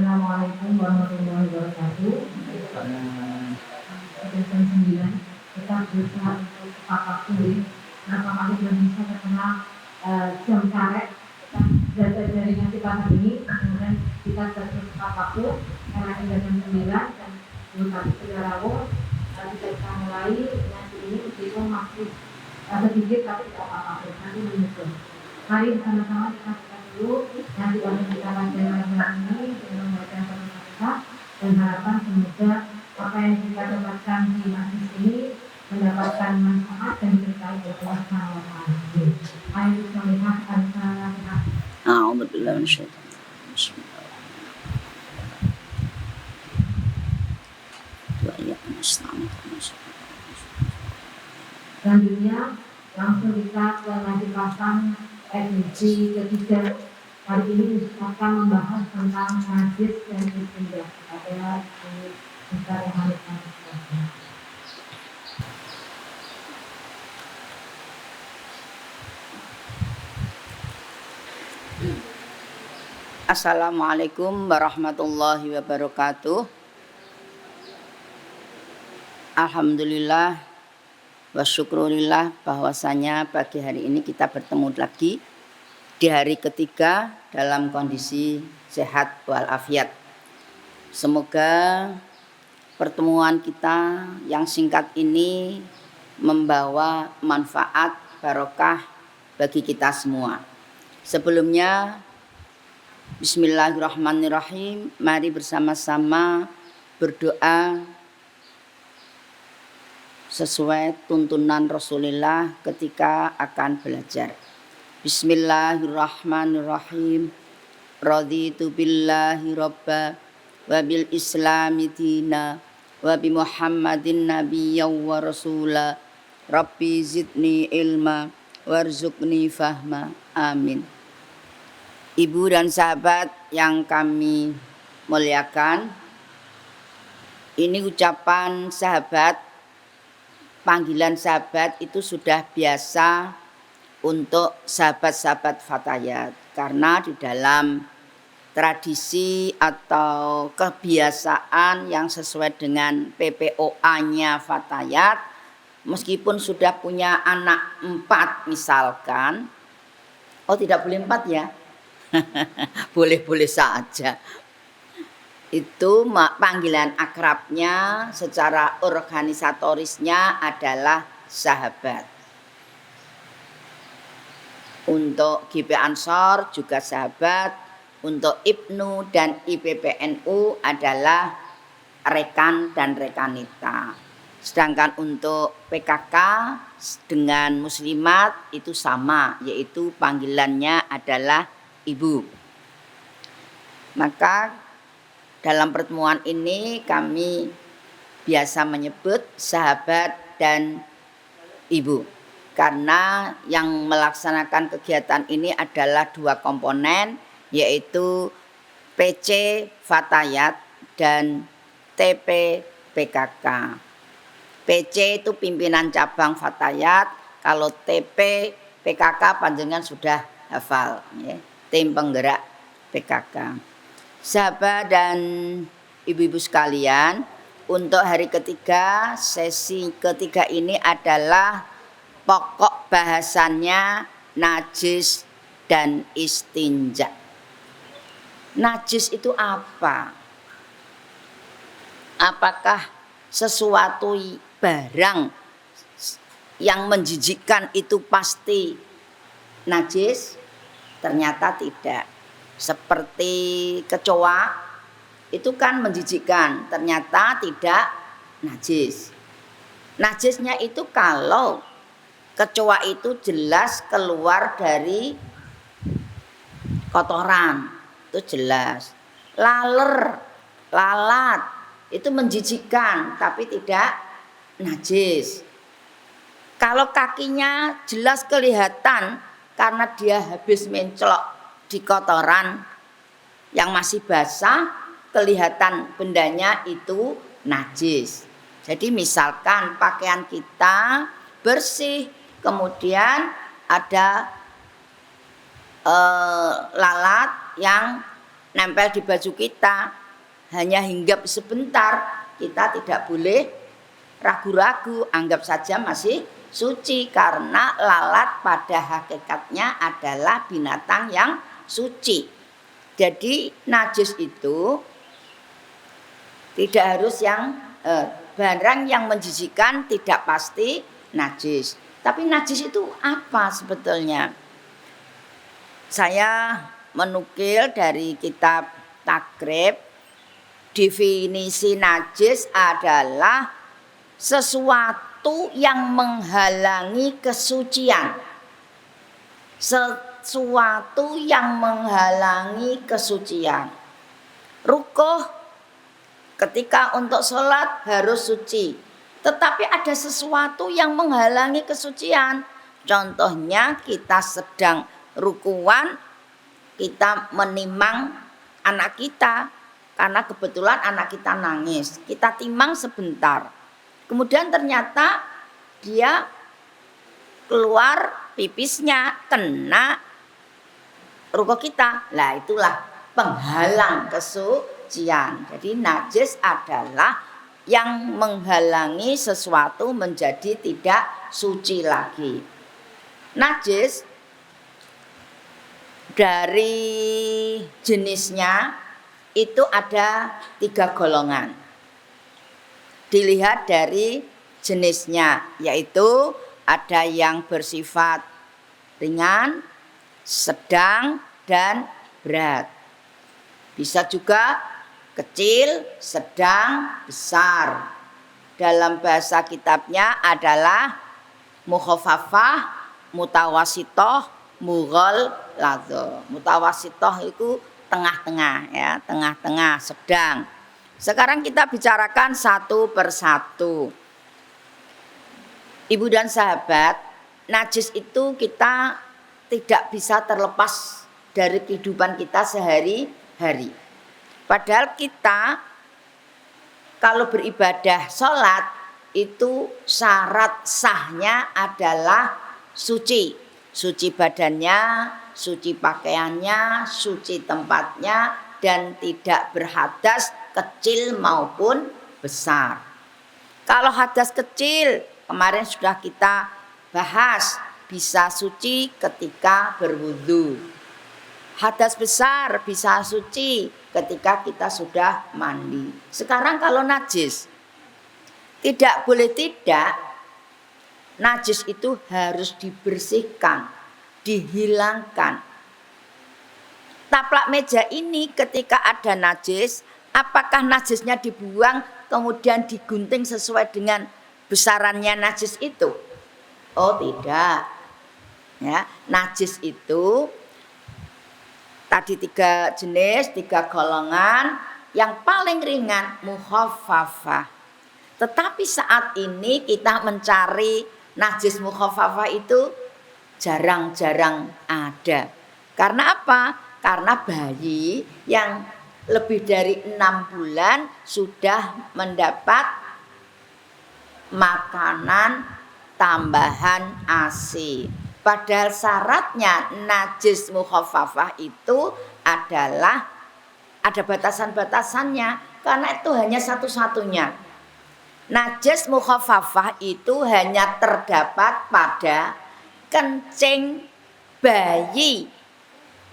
Assalamualaikum warahmatullahi wabarakatuh. Jam 9 kita berusaha untuk tepat waktu. Kenapa kami belum bisa terkenal jam karet? Kita belajar jaringan kita hari ini, kemudian kita tepat waktu karena sudah jam 9 dan belum habis rawuh. Kita bisa mulai nanti ini meskipun masih sedikit tapi tidak apa-apa. Nanti menyusul. Mari sama-sama kita dulu nanti kami kita pelajaran ini dengan membaca Al-Fatihah dan harapan semoga apa yang kita dapatkan di majlis ini mendapatkan manfaat dan diberkahi oleh Allah Subhanahu wa taala. Ayo solihah al-Fatihah. A'udzu billahi minasyaitonir rajim. Selanjutnya langsung kita ke lanjutan edisi ketiga. Hari ini akan membahas tentang hadis dan istinja. Ada di Ustaz Muhammad. Assalamualaikum warahmatullahi wabarakatuh. Alhamdulillah wa syukurillah bahwasanya pagi hari ini kita bertemu lagi di hari ketiga dalam kondisi sehat walafiat. Semoga pertemuan kita yang singkat ini membawa manfaat barokah bagi kita semua. Sebelumnya bismillahirrahmanirrahim, mari bersama-sama berdoa sesuai tuntunan Rasulullah ketika akan belajar. Bismillahirrahmanirrahim. Raditu billahi robba wa bil islami dina wa bi Muhammadin nabiyyan wa rasula. Rabbi zidni ilma warzuqni fahma. Amin. Ibu dan sahabat yang kami muliakan, ini ucapan sahabat, panggilan sahabat itu sudah biasa untuk sahabat-sahabat Fatayat, karena di dalam tradisi atau kebiasaan yang sesuai dengan PPOA-nya Fatayat, meskipun sudah punya anak 4 misalkan, tidak boleh 4 ya, boleh-boleh saja. Itu panggilan akrabnya secara organisatorisnya adalah sahabat. Untuk GP Ansor juga sahabat, untuk Ibnu dan IPPNU adalah rekan dan rekanita. Sedangkan untuk PKK dengan muslimat itu sama, yaitu panggilannya adalah ibu. Maka dalam pertemuan ini kami biasa menyebut sahabat dan ibu, karena yang melaksanakan kegiatan ini adalah 2 komponen, yaitu PC Fatayat dan TP PKK. PC itu pimpinan cabang Fatayat, kalau TP PKK panjenengan sudah hafal, ya, tim penggerak PKK. Sahabat dan ibu-ibu sekalian, untuk hari ketiga, sesi ketiga ini adalah pokok bahasannya najis dan istinja. Najis itu apa? Apakah sesuatu barang yang menjijikkan itu pasti najis? Ternyata tidak. Seperti kecoa itu kan menjijikkan, ternyata tidak najis. Najisnya itu kalau kecoa itu jelas keluar dari kotoran, itu jelas. Lalat itu menjijikkan tapi tidak najis. Kalau kakinya jelas kelihatan karena dia habis mencelok di kotoran yang masih basah, kelihatan bendanya itu najis. Jadi misalkan pakaian kita bersih, kemudian ada lalat yang nempel di baju kita, hanya hinggap sebentar, kita tidak boleh ragu-ragu, anggap saja masih suci karena lalat pada hakikatnya adalah binatang yang suci. Jadi najis itu tidak harus yang barang yang menjijikan tidak pasti najis. Tapi najis itu apa sebetulnya? Saya menukil dari kitab Takrib, definisi najis adalah sesuatu yang menghalangi kesucian. Sesuatu yang menghalangi kesucian. Rukuh ketika untuk sholat harus suci. Tetapi ada sesuatu yang menghalangi kesucian. Contohnya kita sedang rukuan, kita menimang anak kita. Karena kebetulan anak kita nangis. Kita timang sebentar. Kemudian ternyata dia keluar pipisnya kena ruko kita. Lah itulah penghalang kesucian. Jadi najis adalah yang menghalangi sesuatu menjadi tidak suci lagi. Najis dari jenisnya itu ada 3 golongan. Dilihat dari jenisnya, yaitu ada yang bersifat ringan, sedang, dan berat. Bisa juga kecil, sedang, besar. Dalam bahasa kitabnya adalah mukhafafah, mutawasitoh, mughalladhah. Mutawasitoh itu tengah-tengah ya, tengah-tengah, sedang. Sekarang kita bicarakan satu persatu. Ibu dan sahabat, najis itu kita tidak bisa terlepas dari kehidupan kita sehari-hari. Padahal kita kalau beribadah sholat itu syarat sahnya adalah suci. Suci badannya, suci pakaiannya, suci tempatnya, dan tidak berhadas kecil maupun besar. Kalau hadas kecil, kemarin sudah kita bahas, bisa suci ketika berwudu. Hadas besar bisa suci ketika kita sudah mandi. Sekarang kalau najis, tidak boleh tidak, najis itu harus dibersihkan, dihilangkan. Taplak meja ini ketika ada najis, apakah najisnya dibuang kemudian digunting sesuai dengan besarannya najis itu? Oh tidak. Ya, najis itu tadi 3 jenis, 3 golongan. Yang paling ringan mukhaffafah. Tetapi saat ini kita mencari najis mukhaffafah itu jarang-jarang ada. Karena apa? Karena bayi yang lebih dari 6 bulan sudah mendapat makanan tambahan ASI. Padahal syaratnya najis mukhaffafah itu adalah ada batasan-batasannya, karena itu hanya satu-satunya. Najis mukhaffafah itu hanya terdapat pada kencing bayi.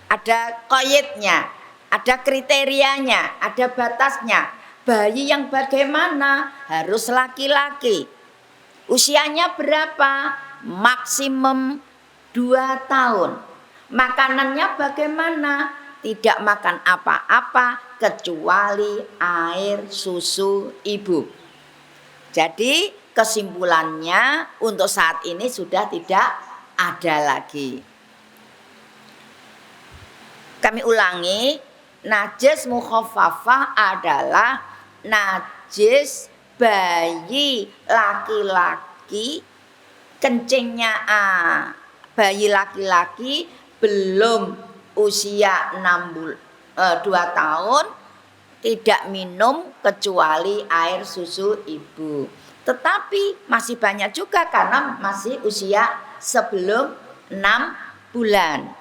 Ada qaidnya, ada kriterianya, ada batasnya. Bayi yang bagaimana? Harus laki-laki. Usianya berapa? Maksimum 2 tahun. Makanannya bagaimana? Tidak makan apa-apa kecuali air susu ibu. Jadi kesimpulannya untuk saat ini sudah tidak ada lagi. Kami ulangi, najis mukhaffafah adalah najis bayi laki-laki, kencingnya bayi laki-laki belum usia 2 tahun, tidak minum kecuali air susu ibu. Tetapi masih banyak juga karena masih usia sebelum 6 bulan.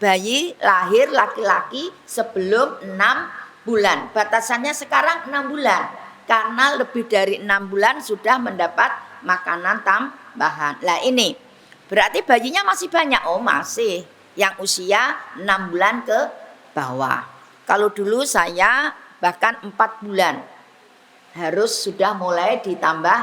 bayi lahir laki-laki sebelum 6 bulan. Batasannya sekarang 6 bulan. Karena lebih dari 6 bulan sudah mendapat makanan tambahan. Lah ini berarti bayinya masih banyak. Oh masih. Yang usia 6 bulan ke bawah. Kalau dulu saya bahkan 4 bulan harus sudah mulai ditambah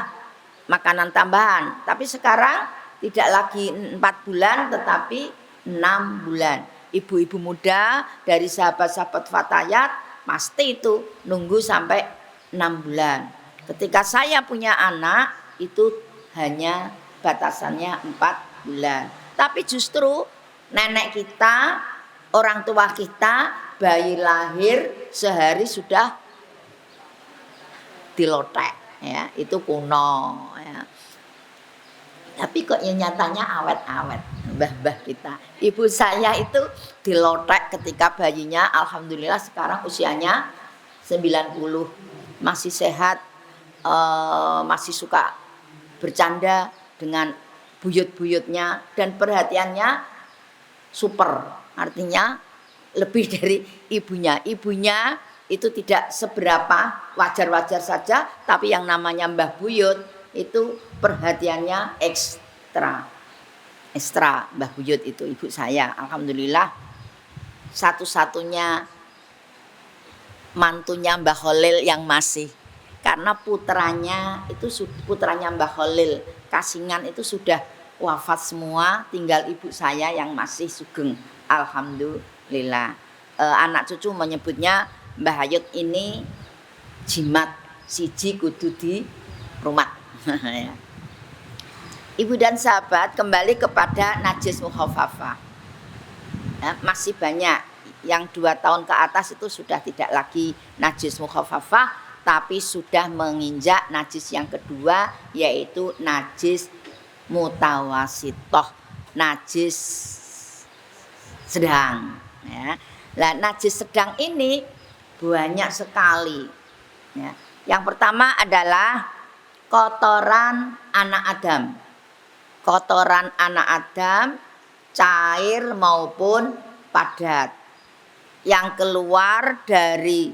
makanan tambahan. Tapi sekarang tidak lagi 4 bulan tetapi 6 bulan. Ibu-ibu muda dari sahabat-sahabat Fatayat pasti itu nunggu sampai 6 bulan. Ketika saya punya anak itu hanya batasannya 4 bulan. Tapi justru nenek kita, orang tua kita, bayi lahir sehari sudah dilotek, ya itu kuno, ya. Tapi kok yang nyatanya awet-awet, mbah-mbah kita. Ibu saya itu dilotek ketika bayinya, alhamdulillah sekarang usianya 90, masih sehat, masih suka bercanda dengan buyut-buyutnya dan perhatiannya super, artinya lebih dari ibunya. Ibunya itu tidak seberapa, wajar-wajar saja, tapi yang namanya Mbah Buyut itu perhatiannya ekstra. Mbah Buyut itu ibu saya, alhamdulillah satu-satunya mantunya Mbah Khalil yang masih. Karena putranya Mbah Khalil Kasingan itu sudah wafat semua, tinggal ibu saya yang masih sugeng, alhamdulillah. Anak cucu menyebutnya Mbah Hayut ini jimat siji kudu di rumah. Ibu dan sahabat, kembali kepada najis mukhafafah. Ya, masih banyak yang 2 tahun ke atas itu sudah tidak lagi najis mukhafafah, tapi sudah menginjak najis yang kedua, yaitu najis mutawasitoh, najis sedang. Ya. Nah, najis sedang ini banyak sekali. Ya. Yang pertama adalah kotoran anak Adam. Kotoran anak Adam, cair maupun padat, yang keluar dari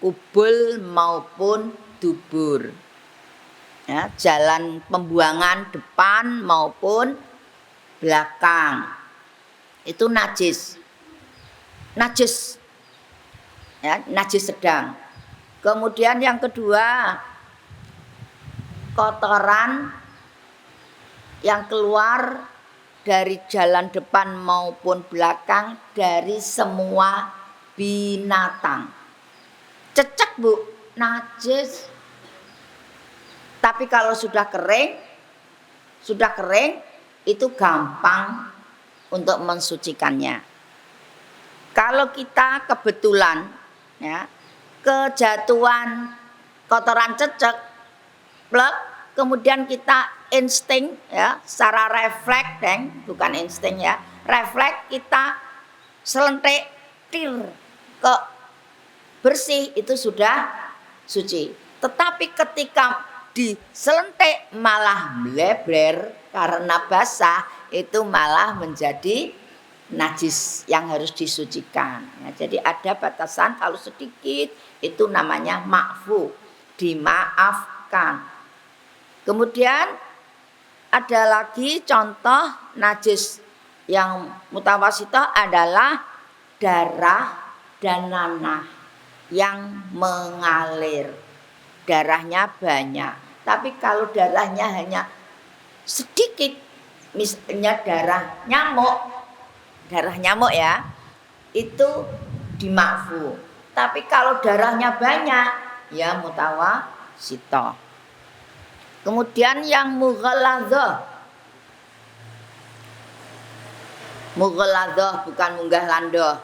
kubul maupun dubur. Ya, jalan pembuangan depan maupun belakang. Itu najis. Ya, najis sedang. Kemudian yang kedua, kotoran yang keluar dari jalan depan maupun belakang dari semua binatang. Cecek Bu, najis. Tapi kalau sudah kering itu gampang untuk mensucikannya. Kalau kita kebetulan ya kejatuhan kotoran cecek, plek, kemudian kita insting ya, secara refleks, bukan insting ya, refleks kita selentik ke bersih, itu sudah suci. Tetapi ketika diselentik malah meleber karena basah, itu malah menjadi najis yang harus disucikan. Ya, jadi ada batasan, kalau sedikit itu namanya ma'fu, dimaafkan. Kemudian ada lagi contoh najis yang mutawasitoh adalah darah dan nanah yang mengalir. Darahnya banyak, tapi kalau darahnya hanya sedikit, misalnya darah nyamuk ya, itu dima'fu. Tapi kalau darahnya banyak, ya mutawasitoh. Kemudian yang mughaladzah bukan munggah landoh.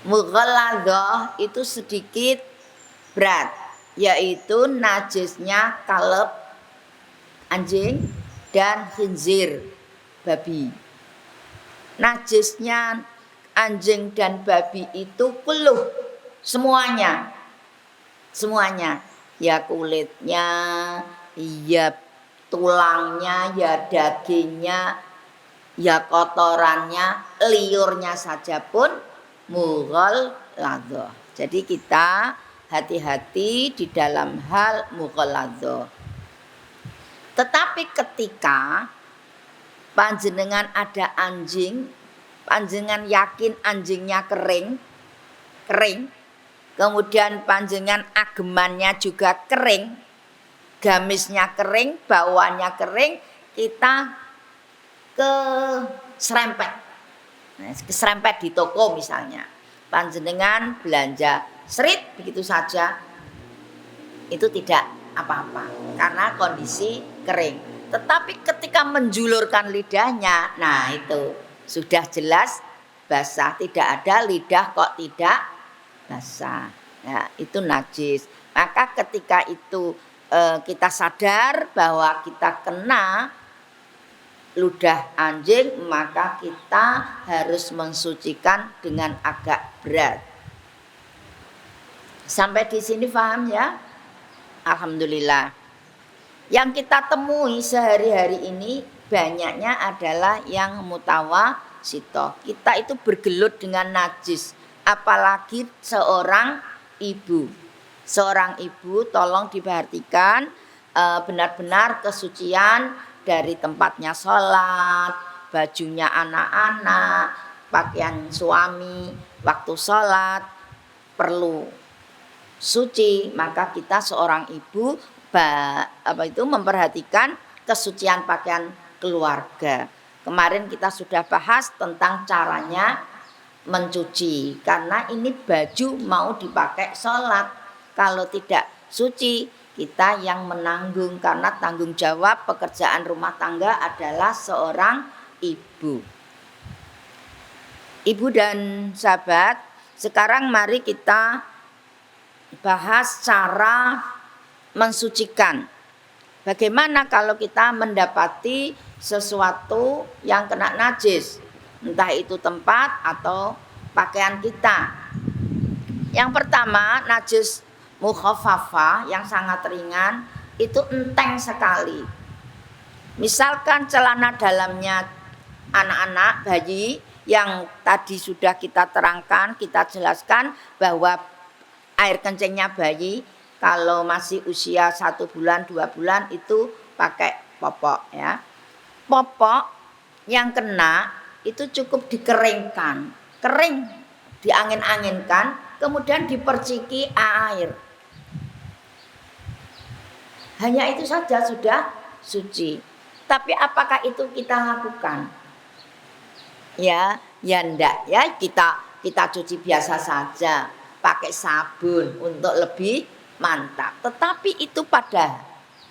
Mughaladzah itu sedikit berat, yaitu najisnya kalb anjing dan khinzir babi. Najisnya anjing dan babi itu peluh semuanya, ya kulitnya, ya tulangnya, ya dagingnya, Ya kotorannya, liurnya saja pun mughalladhah. Jadi kita hati-hati di dalam hal mughalladhah. Tetapi ketika panjenengan ada anjing, panjenengan yakin anjingnya kering, kemudian panjenengan agemannya juga kering, gamisnya kering, bawahnya kering, kita keserempet. Nah, keserempet di toko misalnya. Panjenengan belanja serit begitu saja, itu tidak apa-apa karena kondisi kering. Tetapi ketika menjulurkan lidahnya, nah itu sudah jelas basah. Tidak ada lidah kok tidak basah. Nah, itu najis. Maka ketika itu kita sadar bahwa kita kena ludah anjing, maka kita harus mensucikan dengan agak berat. Sampai di sini paham ya? Alhamdulillah. Yang kita temui sehari-hari ini banyaknya adalah yang mutawasito. Kita itu bergelut dengan najis. Apalagi seorang ibu. Seorang ibu tolong diperhatikan benar-benar kesucian dari tempatnya sholat, bajunya anak-anak, pakaian suami, waktu sholat perlu suci. Maka kita seorang ibu memperhatikan kesucian pakaian keluarga. Kemarin kita sudah bahas tentang caranya mencuci, karena ini baju mau dipakai sholat. Kalau tidak suci, kita yang menanggung, karena tanggung jawab pekerjaan rumah tangga adalah seorang ibu. Ibu dan sahabat, sekarang mari kita bahas cara mensucikan. Bagaimana kalau kita mendapati sesuatu yang kena najis, entah itu tempat atau pakaian kita. Yang pertama, najis mukhaffafah yang sangat ringan, itu enteng sekali. Misalkan celana dalamnya anak-anak bayi yang tadi sudah kita terangkan, kita jelaskan bahwa air kencingnya bayi kalau masih usia 1 bulan, 2 bulan itu pakai popok ya. Popok yang kena itu cukup dikeringkan, kering, diangin-anginkan, kemudian diperciki air. Hanya itu saja sudah suci. Tapi apakah itu kita lakukan? Ya ndak ya, kita cuci biasa saja, pakai sabun untuk lebih mantap. Tetapi itu pada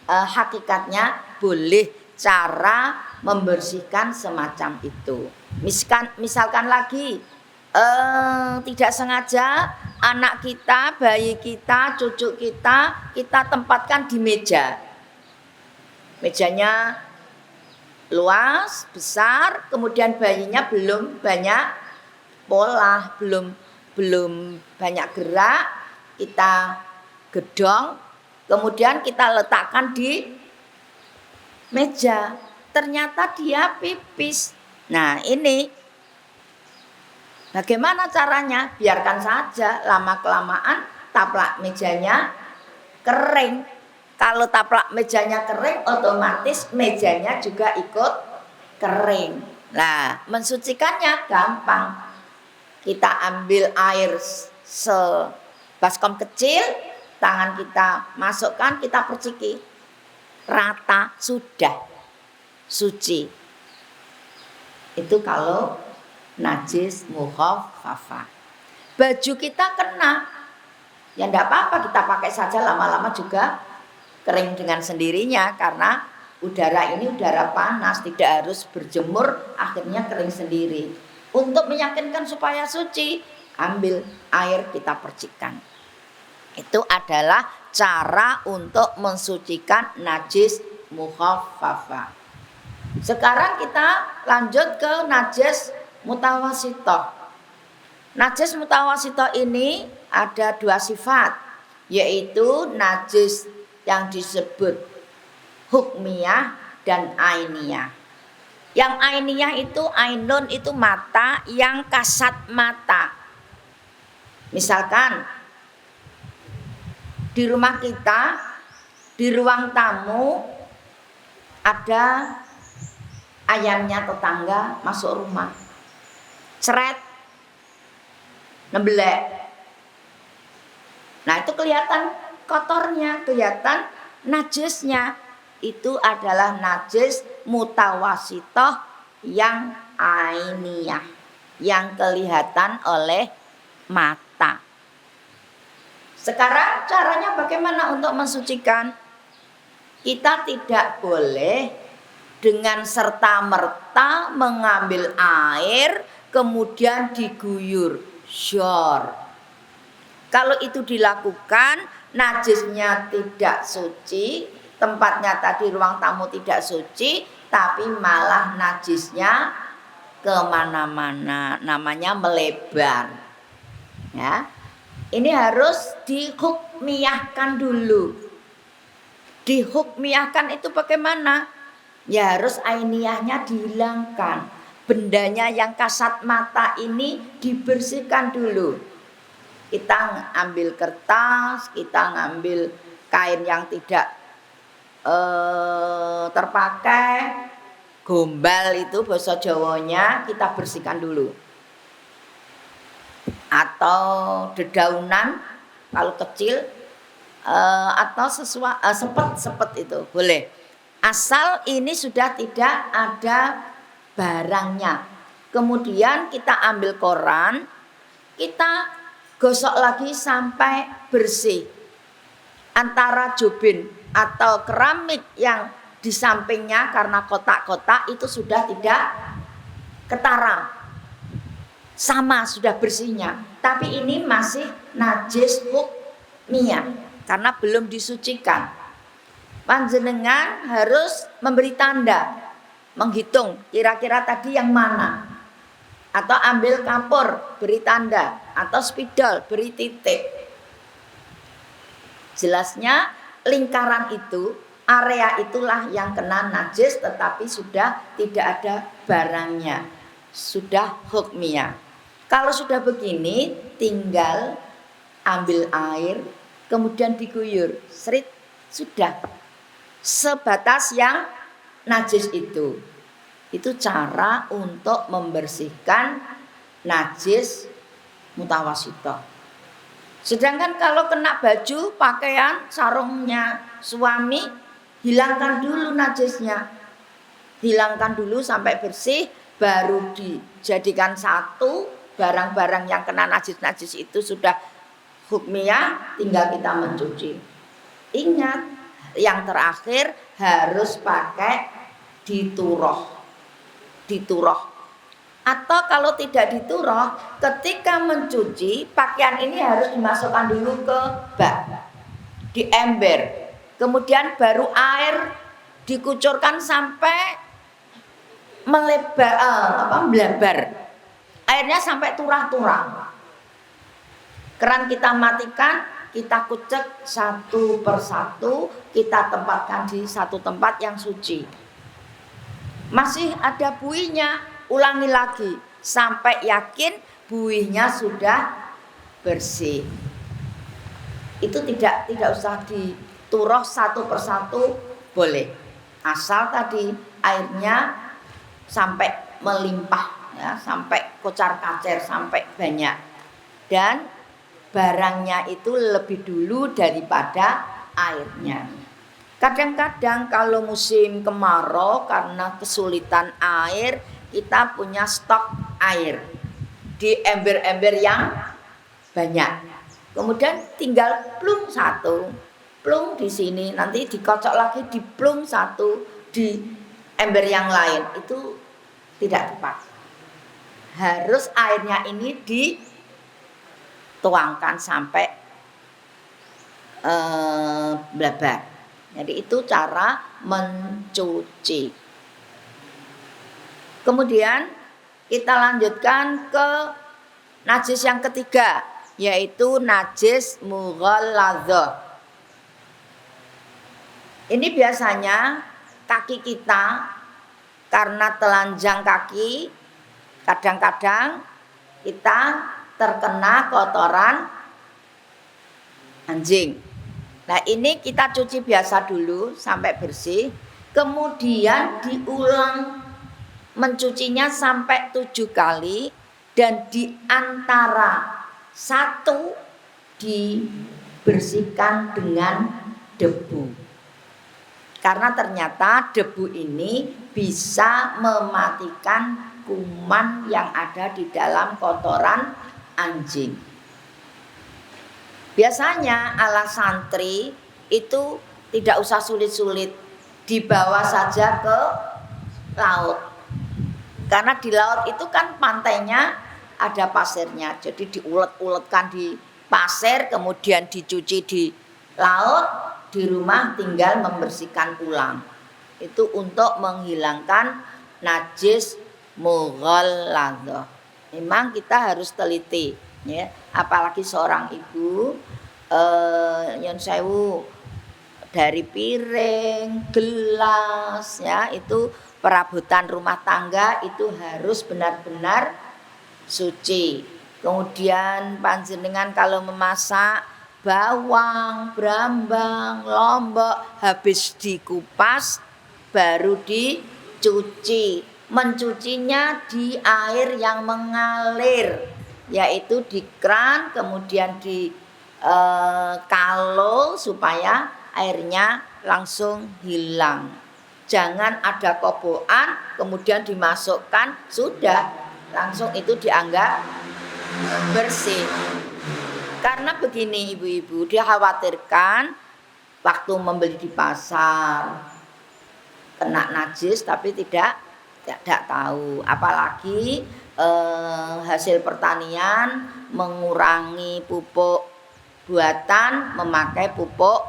hakikatnya boleh cara membersihkan semacam itu. Misalkan lagi tidak sengaja anak kita, bayi kita, cucu kita tempatkan di meja. Mejanya luas, besar, kemudian bayinya belum banyak pola, belum banyak gerak, kita gedong, kemudian kita letakkan di meja. Ternyata dia pipis. Nah, ini bagaimana caranya? Biarkan saja, lama-kelamaan taplak mejanya kering. Kalau taplak mejanya kering, otomatis mejanya juga ikut kering. Nah, mensucikannya gampang. Kita ambil air sebaskom kecil, tangan kita masukkan, kita perciki. Rata, sudah suci. Itu kalau najis mukhaffafah. Baju kita kena, ya enggak apa-apa, kita pakai saja, lama-lama juga kering dengan sendirinya, karena udara ini udara panas, tidak harus berjemur, akhirnya kering sendiri. Untuk meyakinkan supaya suci, ambil air kita percikan. Itu adalah cara untuk mensucikan najis mukhaffafah. Sekarang kita lanjut ke najis mutawasito. Najis mutawasito ini ada 2 sifat, yaitu najis yang disebut hukmiyah dan ainiyah. Yang ainiyah itu ainun itu mata yang kasat mata. Misalkan di rumah kita, di ruang tamu ada ayamnya tetangga masuk rumah. Ceret, nembelek. Nah itu kelihatan kotornya, kelihatan najisnya. Itu adalah najis mutawasitoh yang ainiyah, yang kelihatan oleh mata. Sekarang caranya bagaimana untuk mensucikan? Kita tidak boleh dengan serta-merta mengambil air kemudian diguyur. Syor. Kalau itu dilakukan, najisnya tidak suci, tempatnya tadi ruang tamu tidak suci, tapi malah najisnya kemana-mana, namanya melebar. Ya, ini harus dihukmiyahkan dulu. Dihukmiyahkan itu bagaimana? Ya harus ainiyahnya dihilangkan. Bendanya yang kasat mata ini dibersihkan dulu. Kita ambil kertas, kita ngambil kain yang tidak terpakai, gombal itu bahasa Jawanya, kita bersihkan dulu. Atau dedaunan kalau kecil, atau sepet itu boleh. Asal ini sudah tidak ada barangnya. Kemudian kita ambil koran, kita gosok lagi sampai bersih. Antara jubin atau keramik yang di sampingnya karena kotak-kotak itu sudah tidak ketara, sama sudah bersihnya. Tapi ini masih najis hukmiyah karena belum disucikan. Panjenengan harus memberi tanda, menghitung kira-kira tadi yang mana, atau ambil kapur beri tanda, atau spidol beri titik. Jelasnya lingkaran itu, area itulah yang kena najis, tetapi sudah tidak ada barangnya, sudah hukmiyah. Kalau sudah begini, tinggal ambil air, kemudian diguyur, serit, sudah sebatas yang najis itu. Itu cara untuk membersihkan najis mutawasitoh. Sedangkan kalau kena baju, pakaian, sarungnya suami, hilangkan dulu najisnya. Hilangkan dulu sampai bersih, baru dijadikan satu. Barang-barang yang kena najis-najis itu sudah hukmiyah, tinggal kita mencuci. Ingat, yang terakhir harus pakai dituroh. Atau kalau tidak dituroh, ketika mencuci pakaian ini harus dimasukkan dulu ke bak, di ember, kemudian baru air dikucurkan sampai melebar, airnya sampai turah-turah. Keran kita matikan, kita kucek satu persatu, kita tempatkan di satu tempat yang suci. Masih ada buihnya, ulangi lagi sampai yakin buihnya sudah bersih. Itu tidak usah dituroh satu persatu, boleh. Asal tadi airnya sampai melimpah, ya, sampai kocar-kacir, sampai banyak. Dan barangnya itu lebih dulu daripada airnya. Kadang-kadang kalau musim kemarau karena kesulitan air, kita punya stok air di ember-ember yang banyak. Kemudian tinggal plung satu, plung di sini, nanti dikocok lagi di plung satu di ember yang lain. Itu tidak tepat. Harus airnya ini dituangkan sampai blabar. Jadi itu cara mencuci. Kemudian kita lanjutkan ke najis yang ketiga, yaitu najis mughalladzah. Ini biasanya kaki kita karena telanjang kaki kadang-kadang kita terkena kotoran anjing. Nah, ini kita cuci biasa dulu sampai bersih, kemudian diulang mencucinya sampai 7 kali, dan di antara satu dibersihkan dengan debu. Karena ternyata debu ini bisa mematikan kuman yang ada di dalam kotoran anjing. Biasanya ala santri itu tidak usah sulit-sulit, dibawa saja ke laut. Karena di laut itu kan pantainya ada pasirnya, jadi diulet-uletkan di pasir, kemudian dicuci di laut, di rumah tinggal membersihkan ulang. Itu untuk menghilangkan najis mughalladhah. Memang kita harus teliti, ya. Apalagi seorang ibu, nyon sewu, dari piring, gelas, ya, itu perabotan rumah tangga itu harus benar-benar suci. Kemudian panjenengan kalau memasak bawang, brambang, lombok, habis dikupas baru dicuci. Mencucinya di air yang mengalir, yaitu di kran, kemudian di kalo supaya airnya langsung hilang. Jangan ada kobokan kemudian dimasukkan, sudah langsung itu dianggap bersih. Karena begini ibu-ibu, dikhawatirkan waktu membeli di pasar kena najis tapi tidak tahu. Apalagi hasil pertanian mengurangi pupuk buatan, memakai pupuk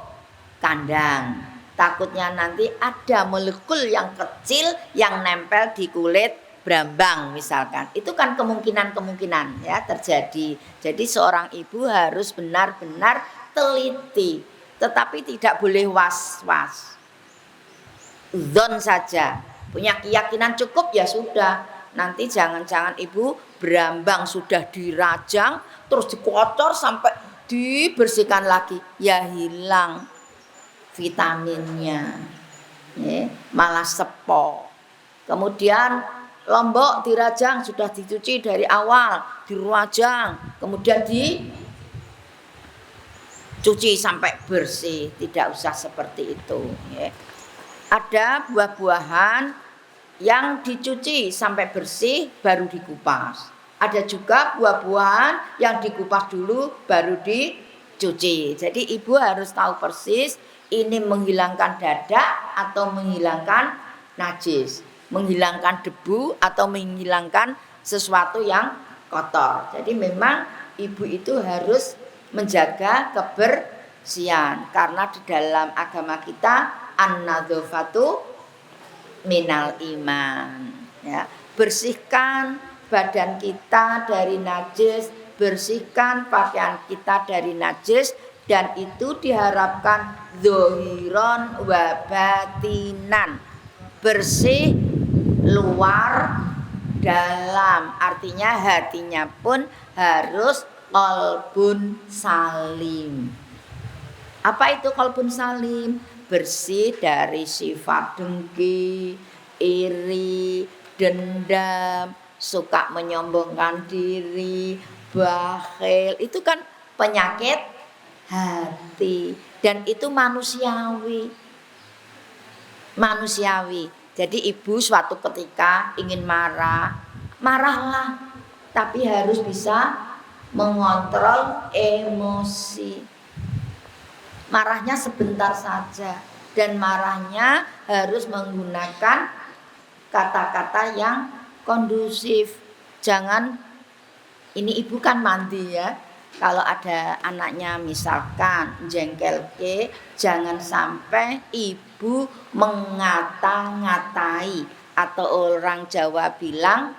kandang. Takutnya nanti ada molekul yang kecil yang nempel di kulit brambang misalkan. Itu kan kemungkinan ya terjadi. Jadi seorang ibu harus benar-benar teliti, tetapi tidak boleh was-was. Dzon saja. Punya keyakinan cukup ya sudah. Nanti jangan-jangan ibu brambang sudah dirajang terus dikocor sampai dibersihkan lagi, ya hilang vitaminnya, ya, malah sepo. Kemudian lombok dirajang sudah dicuci dari awal, dirajang, kemudian dicuci sampai bersih, tidak usah seperti itu, ya. Ada buah-buahan yang dicuci sampai bersih baru dikupas. Ada juga buah-buahan yang dikupas dulu baru dicuci. Jadi ibu harus tahu persis ini menghilangkan dadak atau menghilangkan najis, menghilangkan debu atau menghilangkan sesuatu yang kotor. Jadi memang ibu itu harus menjaga kebersihan, karena di dalam agama kita an-nadzafatu minal iman, ya. Bersihkan badan kita dari najis, bersihkan pakaian kita dari najis, dan itu diharapkan zahiran wa batinan, bersih luar dalam, artinya hatinya pun harus qalbun salim. Apa itu qalbun salim? Bersih dari sifat dengki, iri, dendam, suka menyombongkan diri, bakhil. Itu kan penyakit hati, dan itu manusiawi. Jadi ibu suatu ketika ingin marah, marahlah, tapi harus bisa mengontrol emosi. Marahnya sebentar saja, dan marahnya harus menggunakan kata-kata yang kondusif. Jangan, ini ibu kan mandi ya, kalau ada anaknya misalkan jengkelke, jangan sampai ibu mengata-ngatai, atau orang Jawa bilang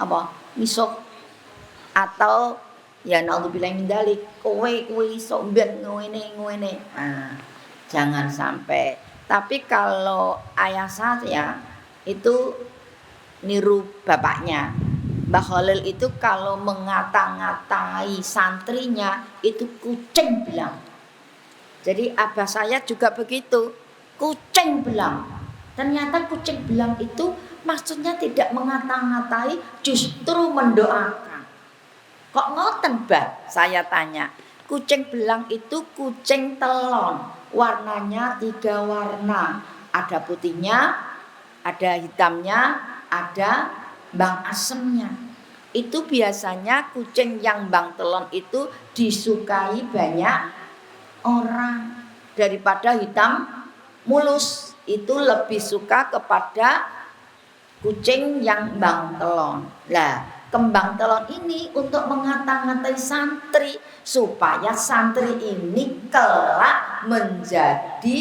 apa, misok, atau ya naudzubillah min dzalik, kowe iso ben ngene. Nah, jangan sampai Tapi kalau ayah saya itu niru bapaknya. Mbah Khalil itu kalau mengata-ngatai santrinya itu kucing belang. Jadi abah saya juga begitu, kucing belang. Ternyata kucing belang itu maksudnya tidak mengata-ngatai, justru mendoakan. Kok ngoten, Mbah? Saya tanya. Kucing belang itu kucing telon. Warnanya 3 warna. Ada putihnya, ada hitamnya, ada bang asemnya. Itu biasanya kucing yang bang telon itu disukai banyak orang. Daripada hitam mulus, itu lebih suka kepada kucing yang bang telon. Lah, kembang telon ini untuk mengata-ngatai santri supaya santri ini kelak menjadi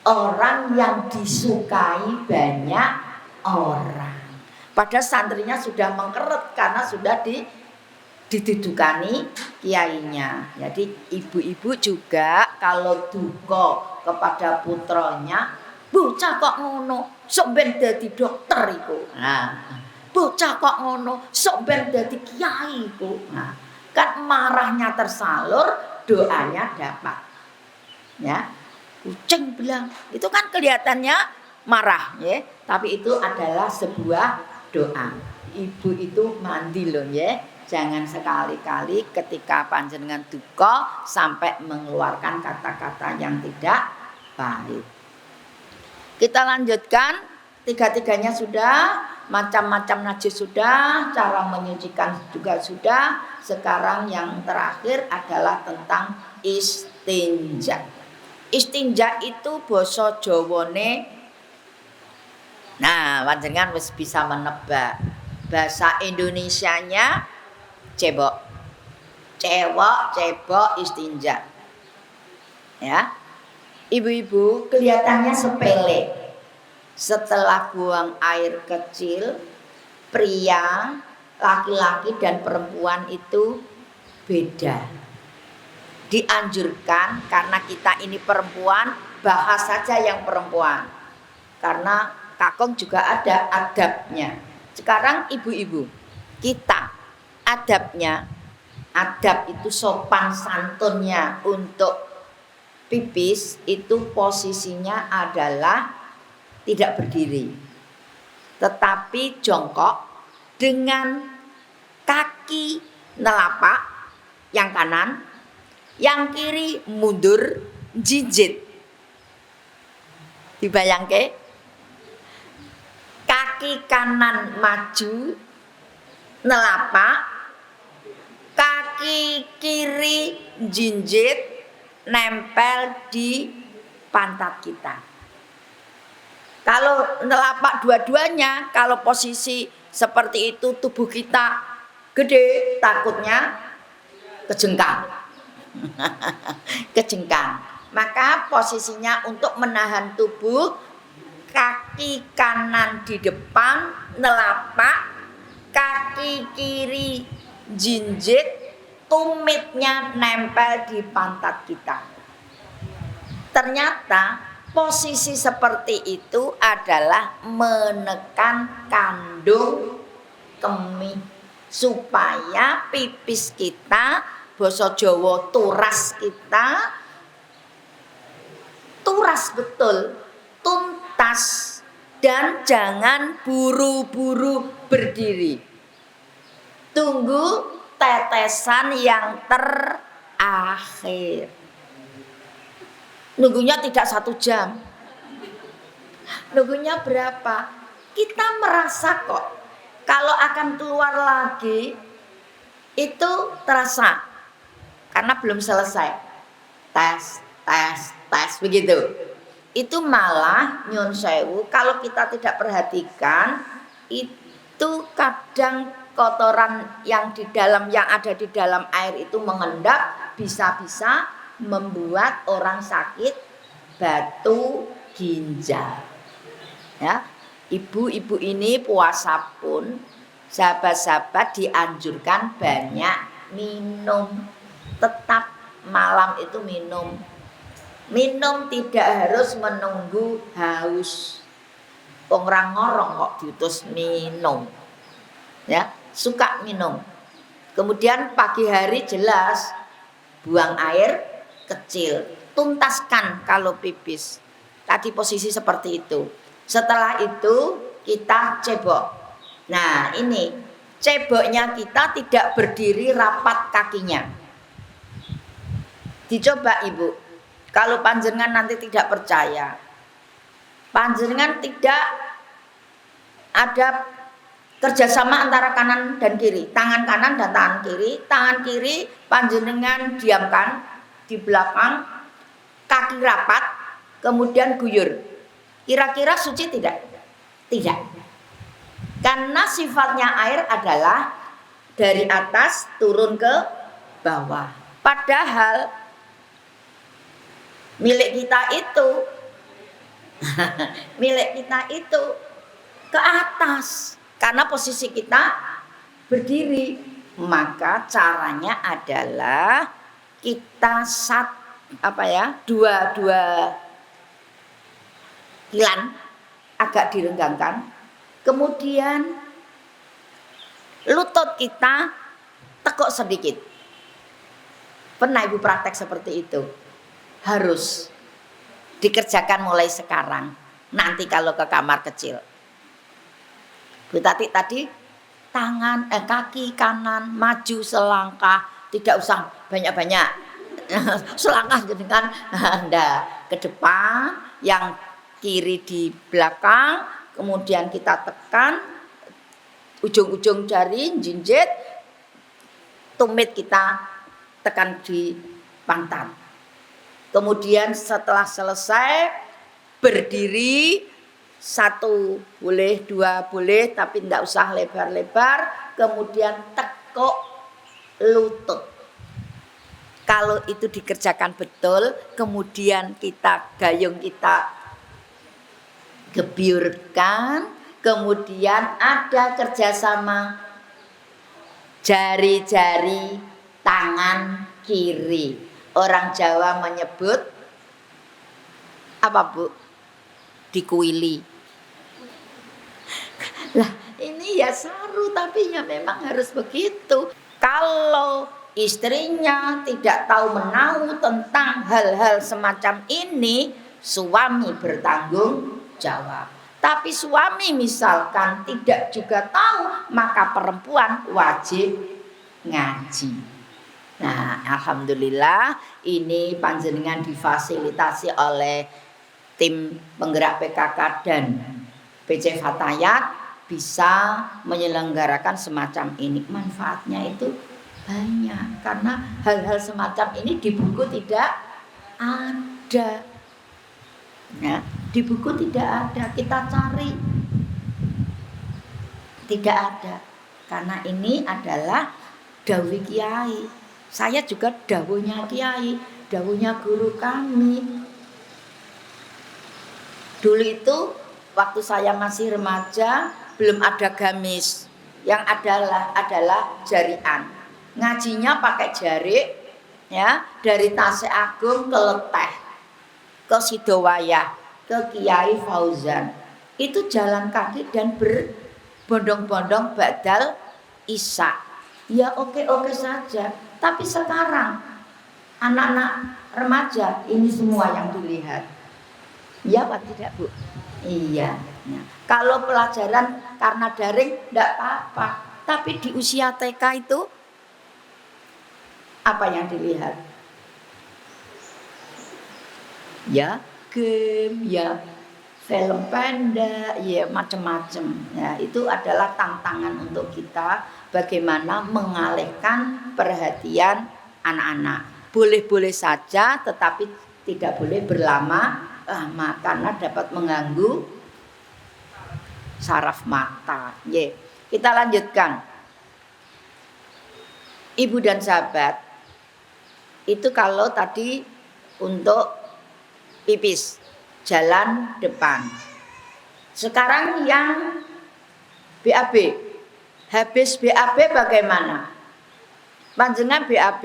orang yang disukai banyak orang. Padahal santrinya sudah mengkeret karena sudah didudukani kiainya. Jadi ibu-ibu juga kalau duka kepada putranya, bocah kok ngono, sok ben dadi dokter iku. Nah, bocah kok ngono, sok ben dadi kiai iku. Nah, kan marahnya tersalur, doanya dapat. Ya. Kucing belang, itu kan kelihatannya marah, ya. Tapi itu adalah sebuah doa. Ibu itu mandi loh, ya. Jangan sekali-kali ketika panjenengan duka sampai mengeluarkan kata-kata yang tidak baik. Kita lanjutkan, tiga-tiganya sudah, macam-macam najis sudah, cara menyucikan juga sudah. Sekarang yang terakhir adalah tentang istinja. Istinja itu basa Jawane. Nah, panjenengan wis bisa menebak. Bahasa Indonesianya cebok. Cebok, istinja. Ya. Ibu-ibu kelihatannya sepele. Setelah buang air kecil, pria, laki-laki dan perempuan itu beda. Dianjurkan karena kita ini perempuan, bahas saja yang perempuan. Karena kakong juga ada adabnya. Sekarang ibu-ibu, kita adabnya, adab itu sopan santunnya untuk pipis itu posisinya adalah tidak berdiri, tetapi jongkok dengan kaki nelapak yang kanan, yang kiri mundur jinjit. Dibayangke, kaki kanan maju nelapak, kaki kiri jinjit nempel di pantat kita. Kalau nelapak dua-duanya, kalau posisi seperti itu tubuh kita gede, takutnya kejengkang. Kejengkang. Maka posisinya untuk menahan tubuh, kaki kanan di depan nelapak, kaki kiri jinjit, tumitnya nempel di pantat kita. Ternyata posisi seperti itu adalah menekan kandung kemih supaya pipis kita, basa Jawa turas kita, turas betul, tuntas, dan jangan buru-buru berdiri. Tunggu tetesan yang terakhir. Nunggunya tidak 1 jam. Nunggunya berapa? Kita merasa kok kalau akan keluar lagi itu terasa. Karena belum selesai. Tes begitu. Itu malah nyun sewu kalau kita tidak perhatikan itu kadang kotoran yang ada di dalam air itu mengendap, bisa-bisa membuat orang sakit batu ginjal. Ya, ibu-ibu ini puasa pun sahabat-sahabat dianjurkan banyak minum. Tetap malam itu minum Minum tidak harus menunggu haus. Wong ora ngorong kok diutus minum. Ya, suka minum. Kemudian pagi hari jelas buang air kecil, tuntaskan kalau pipis. Tadi posisi seperti itu. Setelah itu kita cebok. Nah, ini ceboknya kita tidak berdiri rapat kakinya. Dicoba Ibu. Kalau panjenengan nanti tidak percaya, panjenengan tidak ada kerjasama antara kanan dan kiri, tangan kanan dan tangan kiri panjenengan diamkan di belakang, kaki rapat, kemudian guyur. Kira-kira suci tidak? Tidak. Karena sifatnya air adalah dari atas turun ke bawah. Padahal milik kita itu ke atas. Karena posisi kita berdiri, maka caranya adalah kita dua kilan agak direnggangkan, kemudian lutut kita tekuk sedikit. Pernah Ibu praktek seperti itu? Harus dikerjakan mulai sekarang. Nanti kalau ke kamar kecil. Bu Tati tadi kaki kanan maju selangkah, tidak usah banyak-banyak. Selangkah dengan Anda ke depan, yang kiri di belakang, kemudian kita tekan ujung-ujung jari, jinjit, tumit kita tekan di pantat. Kemudian setelah selesai berdiri, 1 boleh, 2 boleh, tapi tidak usah lebar-lebar. Kemudian tekuk lutut. Kalau itu dikerjakan betul, kemudian gayung kita gebyurkan, kemudian ada kerjasama jari-jari tangan kiri. Orang Jawa menyebut apa Bu? Dikuili. Lah ini ya saru, tapi ya memang harus begitu. Kalau istrinya tidak tahu menahu tentang hal-hal semacam ini, suami bertanggung jawab. Tapi suami misalkan tidak juga tahu, maka perempuan wajib ngaji. Nah, alhamdulillah ini panjenengan difasilitasi oleh tim penggerak PKK dan PC Fatayat bisa menyelenggarakan semacam ini. Manfaatnya itu banyak, karena hal-hal semacam ini di buku tidak ada. Ya, di buku tidak ada, kita cari tidak ada. Karena ini adalah dawuh kiai. Saya juga dawuhnya kiai, dawuhnya guru kami. Dulu itu waktu saya masih remaja belum ada gamis, yang adalah jarian. Ngajinya pakai jarik, ya, dari Tasik Agung ke Leteh, ke Sidowayah, ke Kiai Fauzan. Itu jalan kaki dan berbondong-bondong badal Isya. Ya oke-oke saja. Tapi sekarang anak-anak remaja ini semua yang dilihat. Ya apa tidak Bu? Iya. Ya. Kalau pelajaran karena daring tidak apa-apa. Tapi di usia TK itu apa yang dilihat? Ya game, ya film pendek, ya macam-macam. Ya, itu adalah tantangan untuk kita bagaimana mengalihkan perhatian anak-anak. Boleh-boleh saja, tetapi tidak boleh berlama-lama karena dapat mengganggu saraf mata. Ya, kita lanjutkan. Ibu dan sahabat, itu kalau tadi untuk pipis, jalan depan. Sekarang yang BAB, habis BAB bagaimana? Panjenengan BAB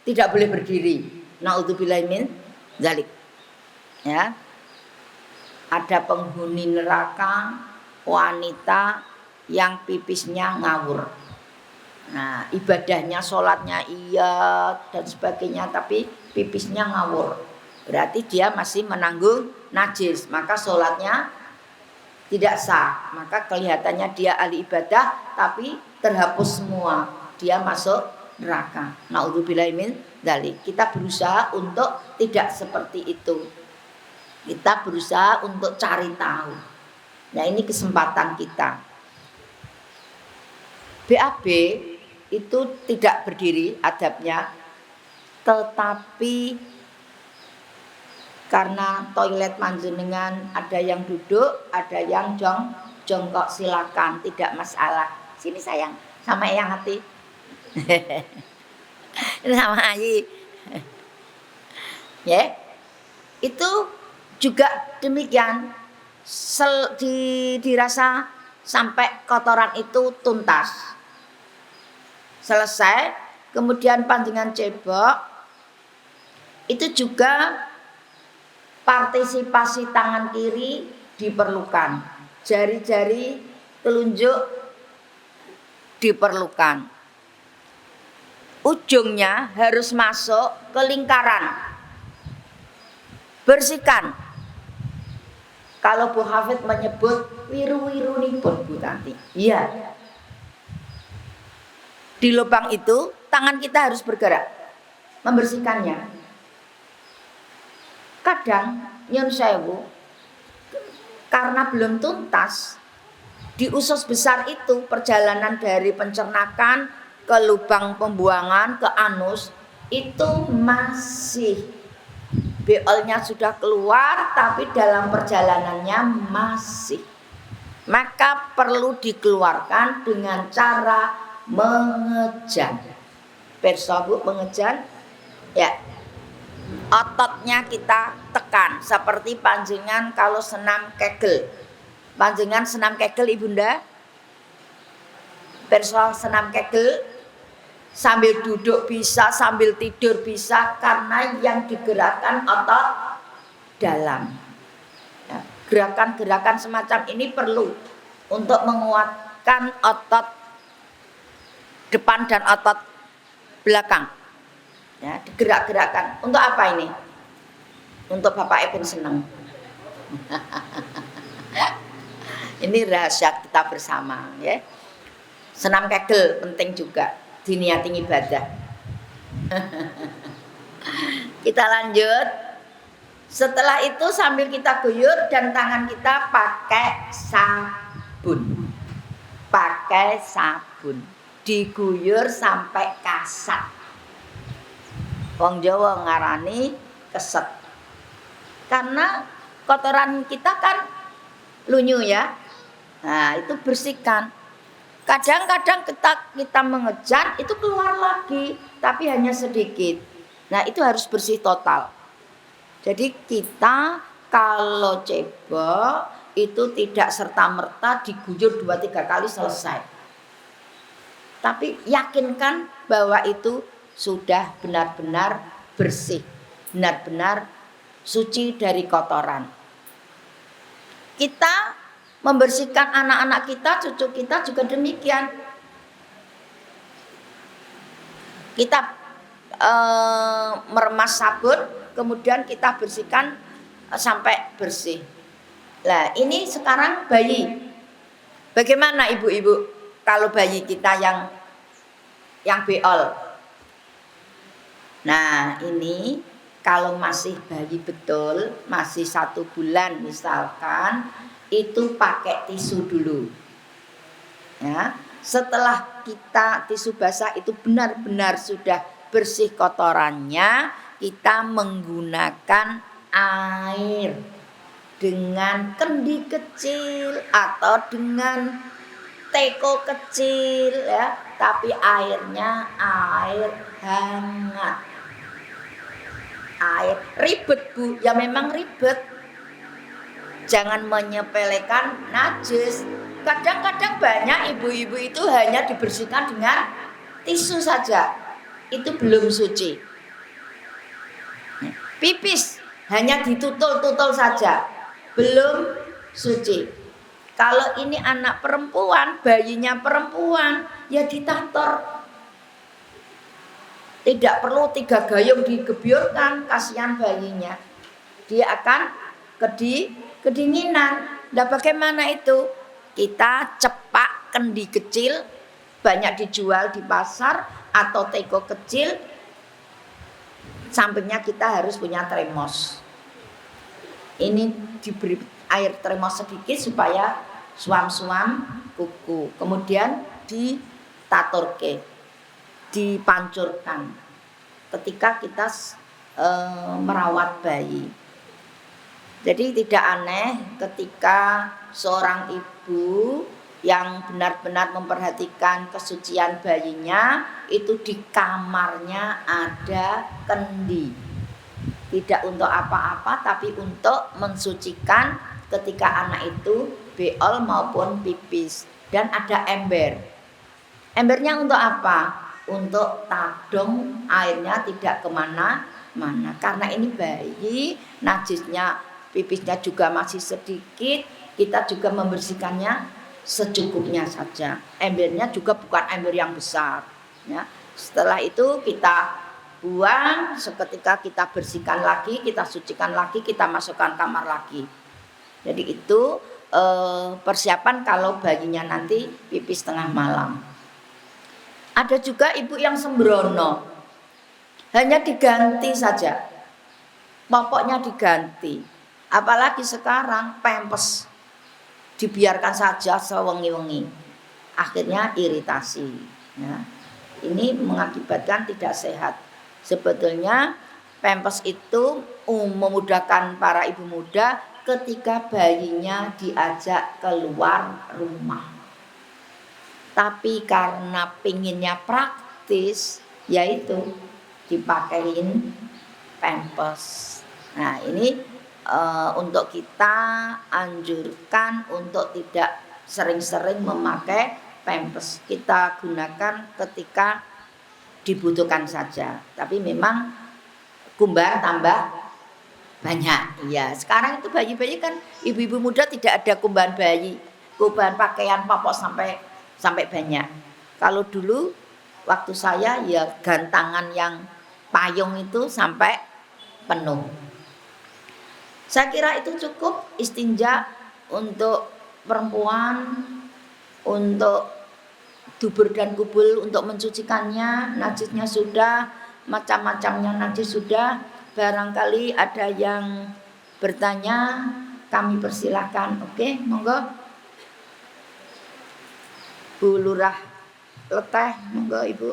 tidak boleh berdiri. Naudzubillah min Zalik. Ya. Ada penghuni neraka wanita yang pipisnya ngawur. Nah, ibadahnya, sholatnya iya dan sebagainya, tapi pipisnya ngawur. Berarti dia masih menanggung najis, maka sholatnya tidak sah. Maka kelihatannya dia ahli ibadah, tapi terhapus semua. Dia masuk neraka. Na'udzubillahi min dzalik. Kita berusaha untuk tidak seperti itu. Kita berusaha untuk cari tahu. Nah, ini kesempatan kita. BAB itu tidak berdiri adabnya, tetapi karena toilet panjenengan ada yang duduk, ada yang jongkok, silakan, tidak masalah. Sini sayang, sama Eyang Hati. Ini sama Ayi. Ya. Itu juga demikian. Dirasa sampai kotoran itu tuntas. Selesai, kemudian panjenengan cebok. Itu juga partisipasi tangan kiri diperlukan. Jari-jari telunjuk diperlukan. Ujungnya harus masuk ke lingkaran. Bersihkan. Kalau Bu Hafid menyebut wiru-wirunipun Bu Tanti. Iya. Di lubang itu tangan kita harus bergerak membersihkannya. Kadang nyun sewu karena belum tuntas di usus besar itu perjalanan dari pencernakan ke lubang pembuangan ke anus itu masih beolnya sudah keluar tapi dalam perjalanannya masih, maka perlu dikeluarkan dengan cara mengejan. Perso mengejan ya. Ototnya kita tekan seperti panjenengan kalau senam kegel. Panjenengan senam kegel Ibunda? Perso senam kegel sambil duduk bisa, sambil tidur bisa, karena yang digerakkan otot dalam. Ya, gerakan-gerakan semacam ini perlu untuk menguatkan otot depan dan otot belakang. Ya, digerak-gerakkan. Untuk apa ini? Untuk Bapak Eben senang. Ini rahasia kita bersama, ya. Senam kegel penting juga. Diniati ibadah. Kita lanjut. Setelah itu sambil kita guyur dan tangan kita pakai sabun. Pakai sabun. Diguyur sampai kasat. Wong Jawa ngarani keset. Karena kotoran kita kan lunyu ya. Nah, itu bersihkan. Kadang-kadang kita mengejan itu keluar lagi, tapi hanya sedikit. Nah, itu harus bersih total. Jadi kita kalau cebok itu tidak serta-merta diguyur 2-3 kali selesai. Tapi yakinkan bahwa itu sudah benar-benar bersih, benar-benar suci dari kotoran. Kita membersihkan anak-anak kita, cucu kita juga demikian. Kita meremas sabun, kemudian kita bersihkan sampai bersih. Nah, ini sekarang bayi. Bagaimana ibu-ibu kalau bayi kita yang beol? Nah, ini kalau masih bayi betul, masih 1 bulan misalkan, itu pakai tisu dulu. Ya, setelah kita tisu basah itu benar-benar sudah bersih kotorannya, kita menggunakan air dengan kendi kecil atau dengan teko kecil ya, tapi airnya air hangat. Air ribet Bu, ya memang ribet. Jangan menyepelekan najis. Kadang-kadang banyak ibu-ibu itu hanya dibersihkan dengan tisu saja. Itu belum suci. Pipis hanya ditutul-tutul saja, belum suci. Kalau ini anak perempuan, bayinya perempuan, ya ditator. Tidak perlu 3 gayung digebyurkan, kasihan bayinya. Dia akan kedinginan. Nah, bagaimana itu? Kita cepak kendi kecil, banyak dijual di pasar atau teko kecil. Sampingnya kita harus punya termos. Ini diberi air termos sedikit supaya suam-suam kuku. Kemudian ditaturke, dipancurkan ketika kita merawat bayi. Jadi tidak aneh ketika seorang ibu yang benar-benar memperhatikan kesucian bayinya itu di kamarnya ada kendi. Tidak untuk apa-apa tapi untuk mensucikan ketika anak itu beol maupun pipis. Dan ada ember. Embernya untuk apa? Untuk tadung airnya tidak kemana-mana. Karena ini bayi, najisnya, pipisnya juga masih sedikit, kita juga membersihkannya secukupnya saja. Embernya juga bukan ember yang besar. Ya. Setelah itu kita buang, seketika kita bersihkan lagi, kita sucikan lagi, kita masukkan kamar lagi. Jadi itu persiapan kalau bayinya nanti pipis tengah malam. Ada juga ibu yang sembrono, hanya diganti saja, popoknya diganti. Apalagi sekarang pampers dibiarkan saja sewengi-wengi, akhirnya iritasi. Ya. Ini mengakibatkan tidak sehat. Sebetulnya pampers itu memudahkan para ibu muda ketika bayinya diajak keluar rumah. Tapi karena pinginnya praktis, yaitu dipakein pampers. Nah ini untuk kita anjurkan untuk tidak sering-sering memakai pampers. Kita gunakan ketika dibutuhkan saja. Tapi memang kumbar tambah banyak. Ya, sekarang itu bayi-bayi kan ibu-ibu muda tidak ada kumbahan bayi, kumbahan pakaian popok sampai banyak. Kalau dulu waktu saya ya gantangan yang payung itu sampai penuh. Saya kira itu cukup istinja untuk perempuan, untuk dubur dan kubul untuk mencucikannya, najisnya sudah, macam-macamnya najis sudah. Barangkali ada yang bertanya, kami persilahkan. Oke, monggo. Bu Lurah Leteh, monggo Ibu.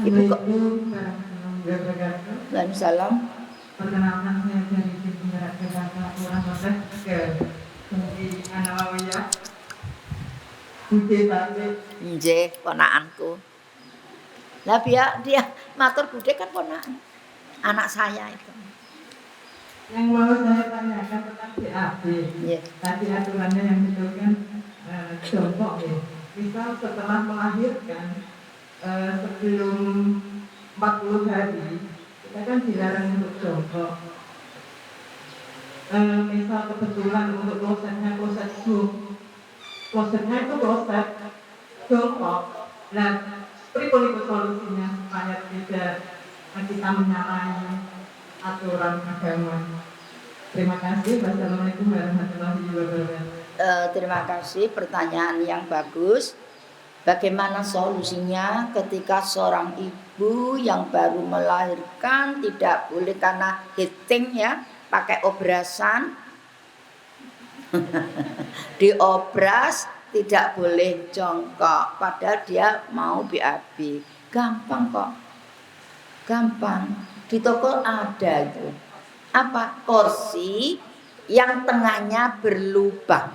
Ibu kok. Waalaikumsalam. Perkenalkan saya dari Tim Penggerak Jakarta Lurah Leteh ke Budi Analawiyah. Budi Balik. Nggih, ponakanku. Lah dia matur budhe kan ponakan. Anak saya itu. Yang mau saya tanyakan tentang BAB. Yeah. Tadi aturannya yang betul kan jongkok ya. Misal setelah melahirkan sebelum 40 hari kita kan dilarang untuk jongkok. Misal kebetulan untuk klosetnya kloset zoom, klosetnya itu kloset jongkok. Nah, pripun itu solusinya supaya tidak kita menyalahi aturan agama. Terima kasih. Wassalamualaikum warahmatullahi wabarakatuh. Terima kasih, pertanyaan yang bagus. Bagaimana solusinya ketika seorang ibu yang baru melahirkan tidak boleh karena hitting ya, pakai obrasan, diobras, tidak boleh jongkok, padahal dia mau BAB. Gampang kok, gampang. Di toko ada itu. Apa? Kursi yang tengahnya berlubang.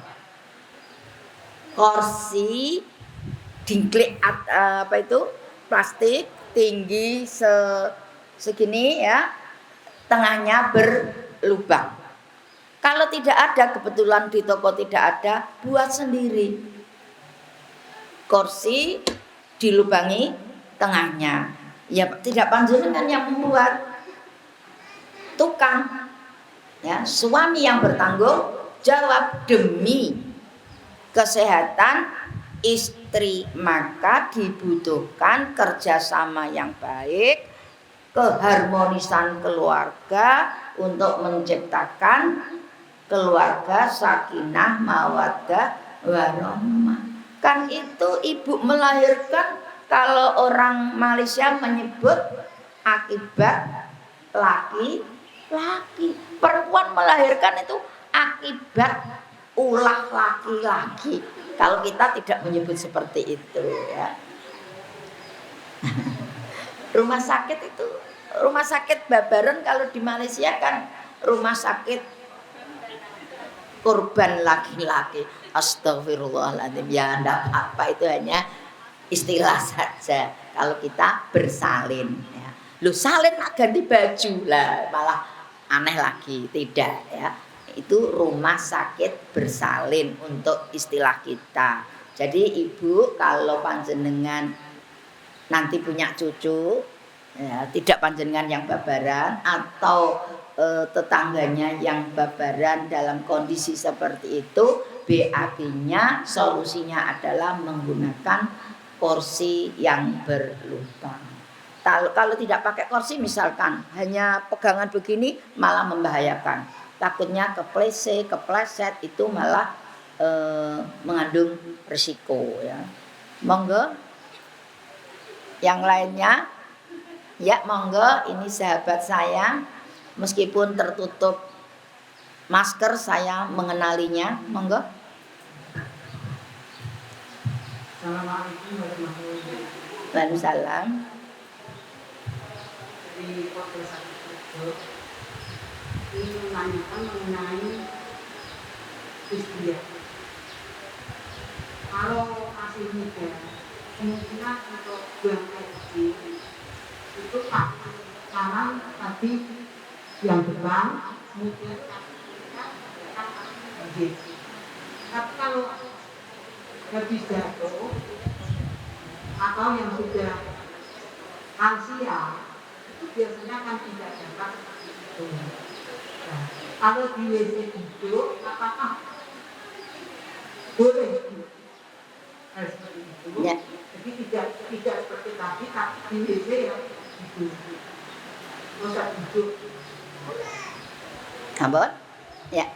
Kursi dingklik apa itu? Plastik tinggi segini ya. Tengahnya berlubang. Kalau tidak ada, kebetulan di toko tidak ada, buat sendiri. Kursi dilubangi tengahnya. Ya tidak panjenengan yang membuat. tukang, ya, suami yang bertanggung jawab demi kesehatan istri, maka dibutuhkan kerjasama yang baik, keharmonisan keluarga untuk menciptakan keluarga sakinah mawaddah warahmah. Kan itu ibu melahirkan, kalau orang Malaysia menyebut akibat laki-laki. Perempuan melahirkan itu akibat ulah laki-laki. Kalau kita tidak menyebut seperti itu, ya. Rumah sakit Babaran kalau di Malaysia kan rumah sakit korban laki-laki. Astagfirullahaladzim, ya enggak apa, itu hanya istilah saja. Kalau kita bersalin, ya. Lu salin ganti baju lah, malah aneh lagi. Tidak, ya. Itu rumah sakit bersalin untuk istilah kita. Jadi ibu kalau panjenengan nanti punya cucu, ya, tidak panjenengan yang Babaran atau tetangganya yang Babaran dalam kondisi seperti itu, BAB-nya solusinya adalah menggunakan kursi yang berlubang. Kalau tidak pakai kursi, misalkan hanya pegangan begini, malah membahayakan. Takutnya kepleset, itu malah mengandung risiko, ya. Monggo yang lainnya, ya monggo. Ini sahabat saya, meskipun tertutup masker, saya mengenalinya. Monggo. Assalamualaikum warahmatullahi wabarakatuh. Waalaikumsalam. Di Kota Satu ini menanyakan mengenai istilah. Kalau masih muda, kemungkinan untuk buang air kecil itu kanan tadi yang depan, kemudian tapi kalau habis jatuh atau yang sudah lansia itu biasanya kan tidak dapat seperti itu. Nah, kalau di WC duduk, apakah boleh seperti itu? Ya. Jadi tidak seperti tadi, tapi di WC ya duduk. Usah duduk. Ampun? Ya.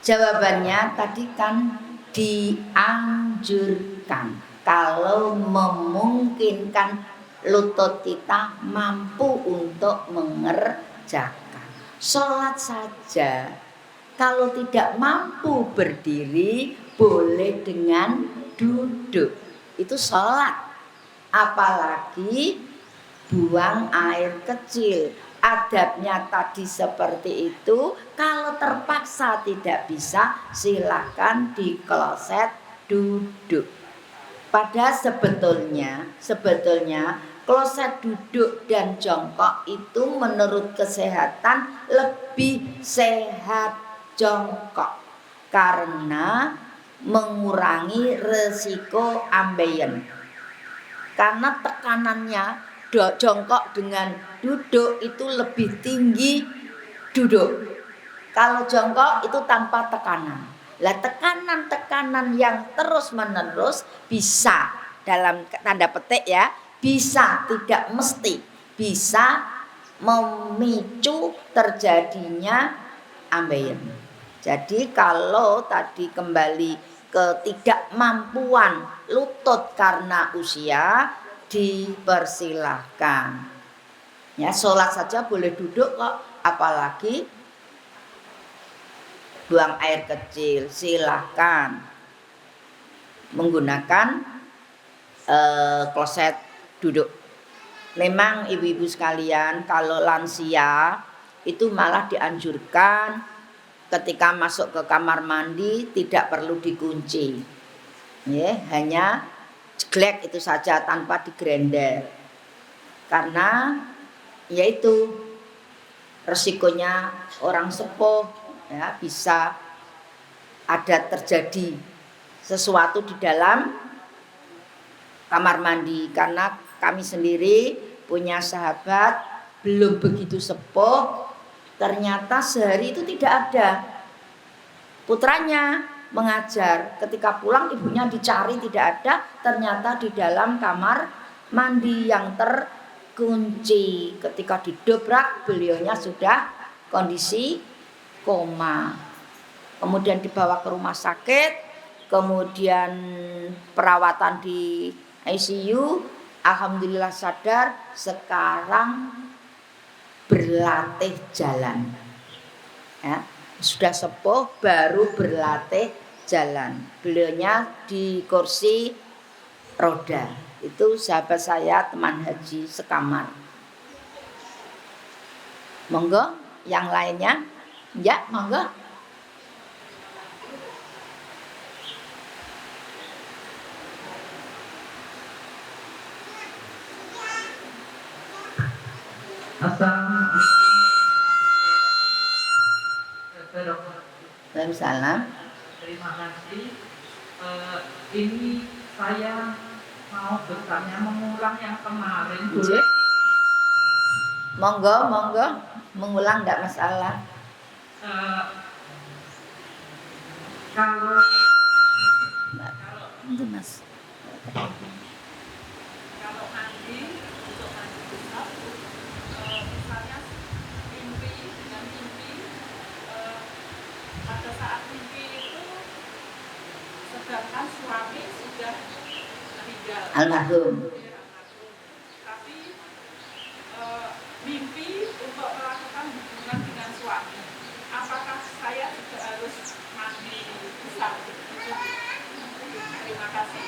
Jawabannya tadi kan dianjurkan kalau memungkinkan lutut kita mampu untuk mengerjakan. Sholat saja kalau tidak mampu berdiri boleh dengan duduk. Itu sholat. Apalagi buang air kecil. Adabnya tadi seperti itu. Kalau terpaksa tidak bisa, silakan di kloset duduk. Padahal sebetulnya kloset duduk dan jongkok itu menurut kesehatan lebih sehat jongkok karena mengurangi resiko ambeien. Karena tekanannya jongkok dengan duduk itu lebih tinggi duduk. Kalau jongkok itu tanpa tekanan. Lah tekanan-tekanan yang terus-menerus bisa, dalam tanda petik ya, bisa, tidak mesti, bisa memicu terjadinya ambeien. Jadi kalau tadi kembali ketidakmampuan lutut karena usia, dipersilahkan. Ya, sholat saja boleh duduk kok, apalagi buang air kecil, silahkan menggunakan kloset duduk. Memang ibu-ibu sekalian, kalau lansia itu malah dianjurkan ketika masuk ke kamar mandi tidak perlu dikunci, ya, hanya jeglek itu saja tanpa digrender, karena yaitu resikonya orang sepuh, ya, bisa ada terjadi sesuatu di dalam kamar mandi. Karena kami sendiri punya sahabat belum begitu sepuh, Ternyata sehari itu tidak ada. Putranya mengajar, ketika pulang ibunya dicari tidak ada, ternyata di dalam kamar mandi yang terkunci. Ketika didobrak, beliaunya sudah kondisi koma. Kemudian dibawa ke rumah sakit, kemudian perawatan di ICU, alhamdulillah sadar, sekarang berlatih jalan. Ya, sudah sepuh baru berlatih jalan. Beliaunya di kursi roda. Itu sahabat saya, teman haji sekamar. Monggo yang lainnya. Ya, monggo. Waalaikumsalam. Terima kasih. Ini saya mau bertanya mengulang yang kemarin. Boleh? Monggo, monggo. Mengulang enggak masalah. Kalau Itu Mas. kalau mandi untuk mandi besar, misalnya mimpi dengan mimpi, pada saat mimpi itu sedangkan suami sudah meninggal. Almarhum. Tapi mimpi untuk melakukan hubungan dengan suami, apakah saya juga harus mandi besar? Terima kasih.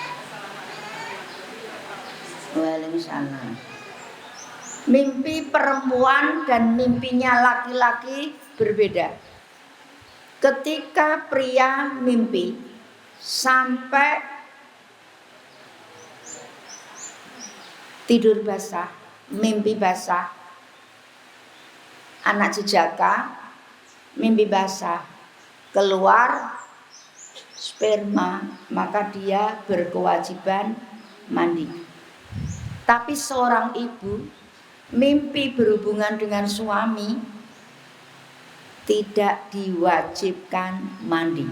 Waalaikumsalam. Mimpi perempuan dan mimpinya laki-laki berbeda. Ketika pria mimpi sampai tidur basah, mimpi basah, anak jejaka, mimpi basah, keluar sperma, maka dia berkewajiban mandi. Tapi seorang ibu mimpi berhubungan dengan suami tidak diwajibkan mandi.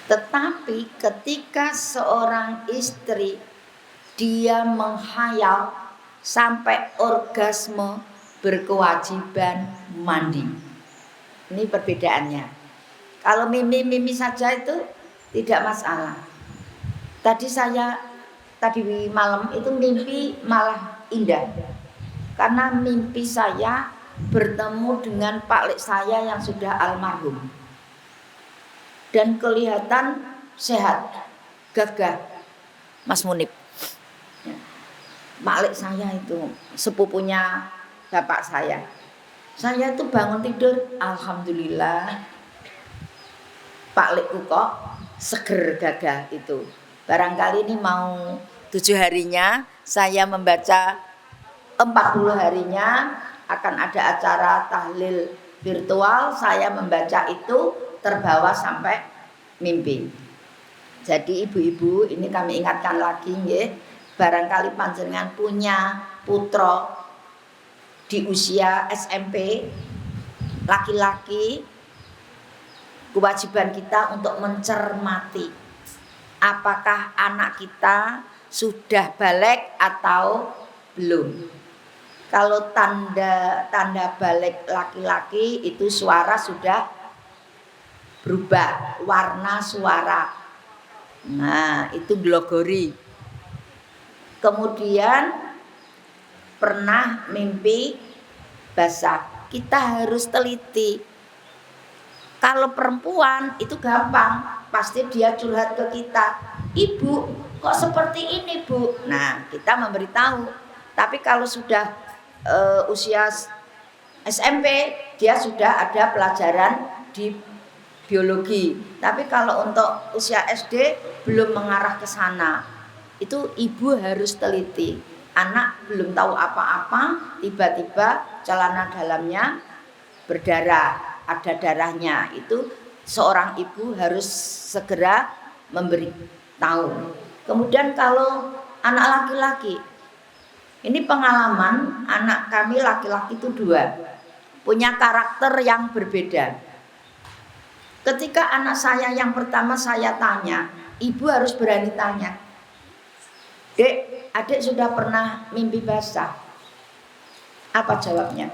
Tetapi ketika seorang istri dia menghayal sampai orgasme, berkewajiban mandi. Ini perbedaannya. Kalau mimpi-mimpi saja itu tidak masalah. Tadi malam itu mimpi malah indah. Karena mimpi saya bertemu dengan Pak Lek saya yang sudah almarhum. Dan kelihatan sehat, gagah, Mas Munib. Pak Lek saya itu sepupunya bapak saya. Saya itu bangun tidur, alhamdulillah. Pak Lekku kok seger gagah itu. Barangkali ini mau 7 harinya saya membaca 40 harinya akan ada acara tahlil virtual. Saya membaca itu terbawa sampai mimpi. Jadi ibu-ibu ini kami ingatkan lagi nggih, barangkali panjenengan punya putra di usia SMP laki-laki, kewajiban kita untuk mencermati apakah anak kita sudah balik atau belum. Kalau tanda balik laki-laki itu suara sudah berubah, warna suara. Nah, itu glogori. Kemudian pernah mimpi basah. Kita harus teliti. Kalau perempuan itu gampang, pasti dia curhat ke kita. Ibu, kok seperti ini, Bu? Nah, kita memberitahu. Tapi kalau sudah usia SMP, dia sudah ada pelajaran di biologi. Tapi kalau untuk usia SD belum mengarah ke sana. Itu ibu harus teliti. Anak belum tahu apa-apa, tiba-tiba celana dalamnya berdarah, ada darahnya. Itu seorang ibu harus segera memberi tahu. Kemudian kalau anak laki-laki Ini pengalaman anak kami laki-laki itu 2, punya karakter yang berbeda. Ketika anak saya yang pertama saya tanya, ibu harus berani tanya, Dek, adik sudah pernah mimpi basah? Apa jawabnya?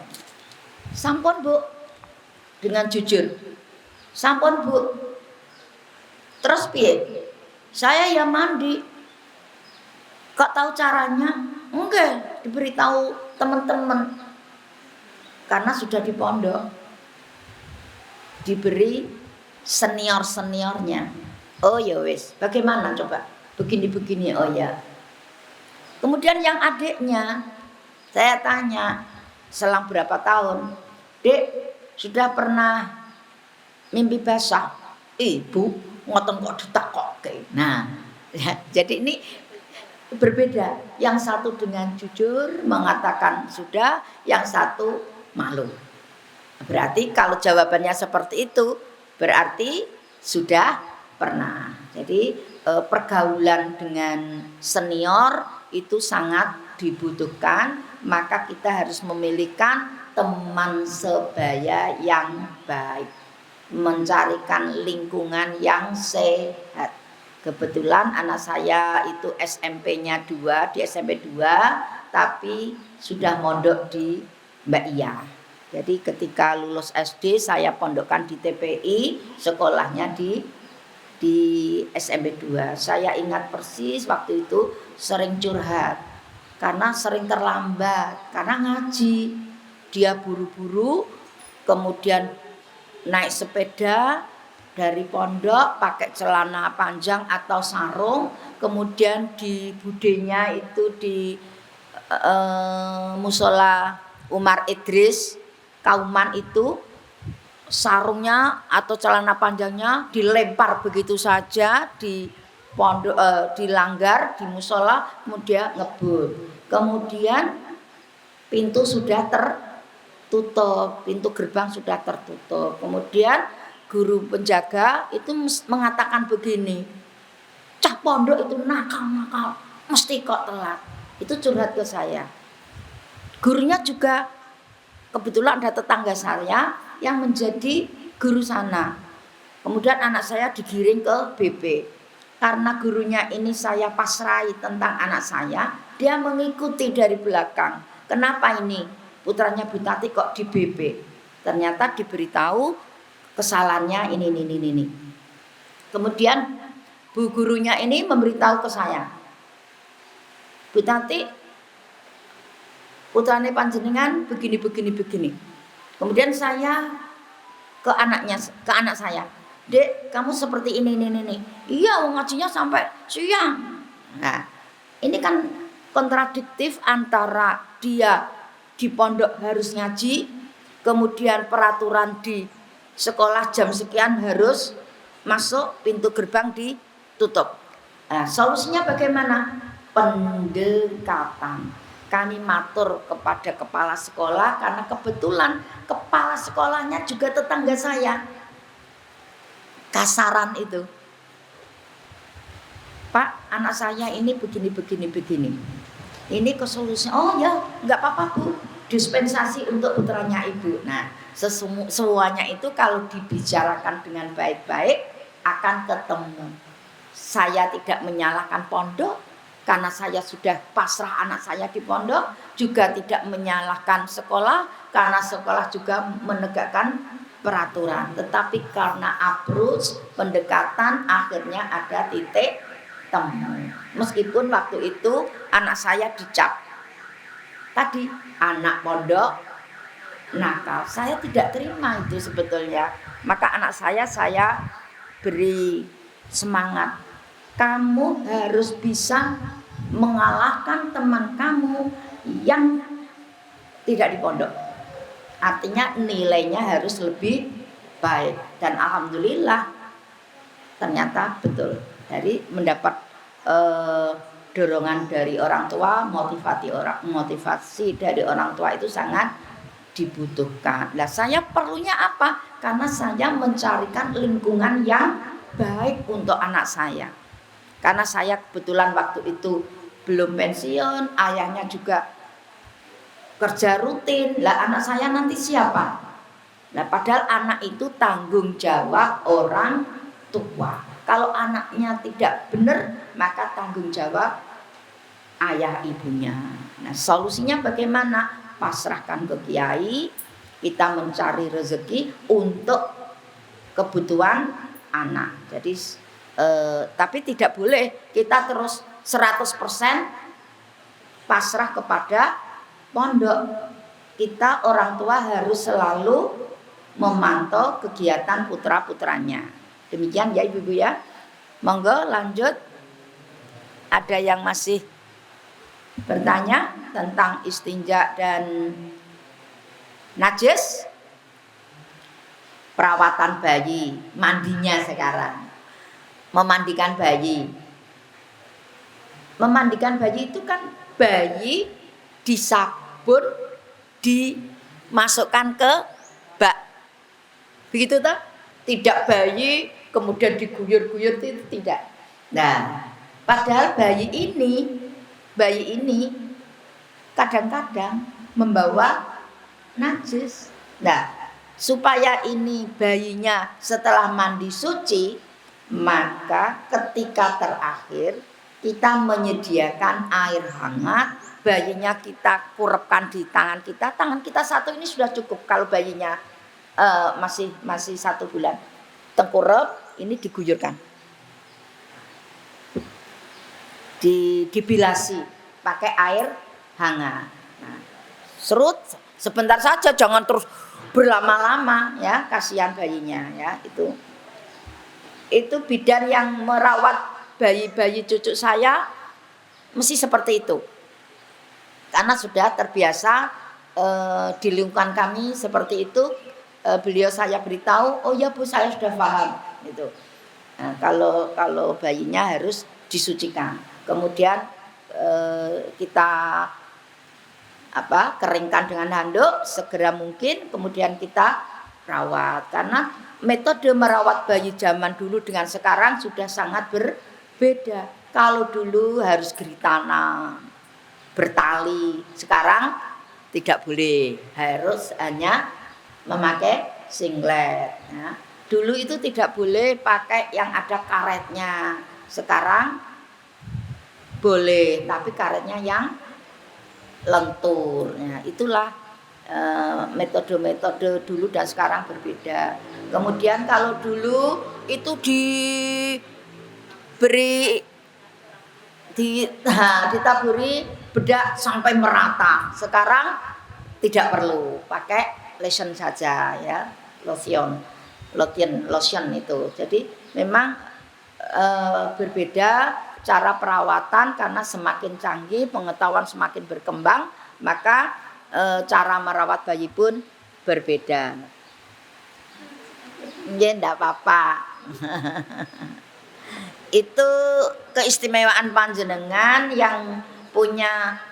Sampun Bu, dengan jujur. Sampun Bu. Terus piye? Saya ya mandi. Kok tahu caranya? Enggak, diberitahu teman-teman. Karena sudah di pondok. Diberi senior-seniornya. Oh ya wis, bagaimana coba? Begini-begini, oh ya. Kemudian yang adiknya, saya tanya, selang berapa tahun, Dek, sudah pernah mimpi basah? Ibu, ngoten kok ditakokke. Nah, ya, jadi ini berbeda. Yang satu dengan jujur mengatakan sudah, yang satu malu. Berarti kalau jawabannya seperti itu, berarti sudah pernah. Jadi pergaulan dengan senior itu sangat dibutuhkan, maka kita harus memiliki teman sebaya yang baik, mencarikan lingkungan yang sehat. Kebetulan anak saya itu SMP-nya 2, di SMP 2, tapi sudah mondok di Mbak Iya. Jadi ketika lulus SD saya pondokkan di TPI, sekolahnya di SMP 2. Saya ingat persis waktu itu sering curhat karena sering terlambat, karena ngaji. Dia buru-buru, kemudian naik sepeda dari pondok pakai celana panjang atau sarung, kemudian di budenya itu di musola Umar Idris Kauman itu sarungnya atau celana panjangnya dilempar begitu saja di pondok, dilanggar di musola, kemudian ngebut. Kemudian pintu sudah tertutup, pintu gerbang sudah tertutup. Kemudian guru penjaga itu mengatakan begini, cah pondok itu nakal-nakal, mesti kok telat. Itu curhat ke saya. Gurunya juga kebetulan ada tetangga saya yang menjadi guru sana. Kemudian anak saya digiring ke BP. Karena gurunya ini saya pasrai tentang anak saya, dia mengikuti dari belakang. Kenapa ini putranya Bu Tati kok di BP? Ternyata diberitahu kesalahannya ini. Kemudian bu gurunya ini memberitahu ke saya, Bu Tati, putrane panjenengan begini. Kemudian saya ke anak saya, Dek, kamu seperti ini. Iya, ngajinya sampai siang. Nah, ini kan kontradiktif antara dia di pondok harus ngaji, kemudian peraturan di sekolah jam sekian harus masuk, pintu gerbang ditutup. Nah, solusinya bagaimana? Pendekatan. Kami matur kepada kepala sekolah karena kebetulan kepala sekolahnya juga tetangga saya. Kasaran itu, Pak, anak saya ini begini. Ini kesolusinya. Oh ya, nggak apa-apa Bu, dispensasi untuk putranya Ibu. Nah, semuanya itu kalau dibicarakan dengan baik-baik akan ketemu. Saya tidak menyalahkan pondok, karena saya sudah pasrah anak saya di pondok, juga tidak menyalahkan sekolah karena sekolah juga menegakkan peraturan. Tetapi karena approach, pendekatan, akhirnya ada titik temu. Meskipun waktu itu anak saya dicap, tadi anak pondok nakal, saya tidak terima itu sebetulnya. Maka anak saya beri semangat. Kamu harus bisa mengalahkan teman kamu yang tidak di pondok. Artinya nilainya harus lebih baik. Dan alhamdulillah ternyata betul. Dari mendapat dorongan dari orang tua, motivasi dari orang tua itu sangat dibutuhkan. Nah, saya perlunya apa? Karena saya mencarikan lingkungan yang baik untuk anak saya. Karena saya kebetulan waktu itu belum pensiun, ayahnya juga kerja rutin. Lah anak saya nanti siapa? Nah padahal anak itu tanggung jawab orang tua. Kalau anaknya tidak benar, maka tanggung jawab ayah ibunya. Nah solusinya bagaimana? Pasrahkan ke kiai, kita mencari rezeki untuk kebutuhan anak. Jadi tapi tidak boleh kita terus 100% pasrah kepada pondok. Kita orang tua harus selalu memantau kegiatan putra-putranya. Demikian ya ibu-ibu ya. Monggo lanjut. Ada yang masih bertanya tentang istinja dan najis? Perawatan bayi, mandinya sekarang. Memandikan bayi. Memandikan bayi itu kan bayi disabun, dimasukkan ke bak. Begitu toh? Tidak bayi kemudian diguyur-guyur, itu tidak. Nah, padahal bayi ini kadang-kadang membawa najis. Nah, supaya ini bayinya setelah mandi suci, maka ketika terakhir kita menyediakan air hangat, bayinya kita kurepkan di tangan kita satu ini sudah cukup. Kalau bayinya masih 1 bulan, tengkurap ini diguyurkan, dibilasi pakai air hangat. Nah, serut sebentar saja, jangan terus berlama-lama ya, kasihan bayinya ya. Itu bidan yang merawat bayi-bayi cucu saya mesti seperti itu, karena sudah terbiasa di lingkungan kami seperti itu. Beliau saya beritahu, oh ya Bu, saya sudah paham gitu. Nah, kalau bayinya harus disucikan, kemudian kita keringkan dengan handuk segera mungkin, kemudian kita rawat. Karena metode merawat bayi zaman dulu dengan sekarang sudah sangat berbeda. Kalau dulu harus geritana, bertali, sekarang tidak boleh, harus hanya memakai singlet ya. Dulu itu tidak boleh pakai yang ada karetnya, sekarang boleh, tapi karetnya yang lentur ya. Itulah metode-metode dulu dan sekarang berbeda. Kemudian kalau dulu itu ditaburi bedak sampai merata. Sekarang tidak perlu, pakai lotion saja ya, lotion itu. Jadi memang berbeda cara perawatan, karena semakin canggih, pengetahuan semakin berkembang, maka cara merawat bayi pun berbeda. Ya enggak apa-apa. Itu keistimewaan panjenengan yang punya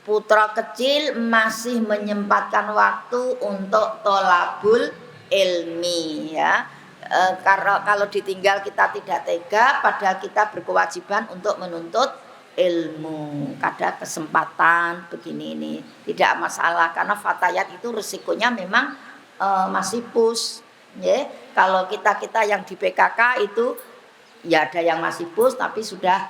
putra kecil masih menyempatkan waktu untuk tolabul ilmi ya. Karena kalau ditinggal kita tidak tega, padahal kita berkewajiban untuk menuntut ilmu. Ada kesempatan begini ini tidak masalah, karena fatayat itu resikonya memang masih push ya. Kalau kita yang di PKK itu ya ada yang masih push tapi sudah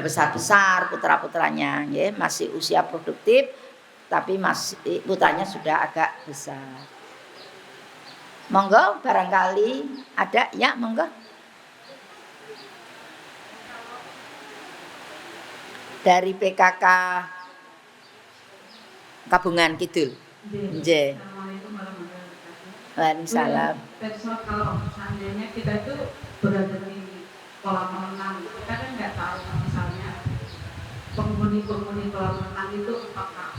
besar-besar putra-putranya ya, masih usia produktif tapi masih putranya sudah agak besar. Monggo barangkali ada ya, monggo. Dari PKK Kabungan Kidul. Nggih. Waalaikumsalam. Kalau seandainya kita itu berada di kolam renang, kita kan nggak tahu misalnya penghuni kolam renang itu apakah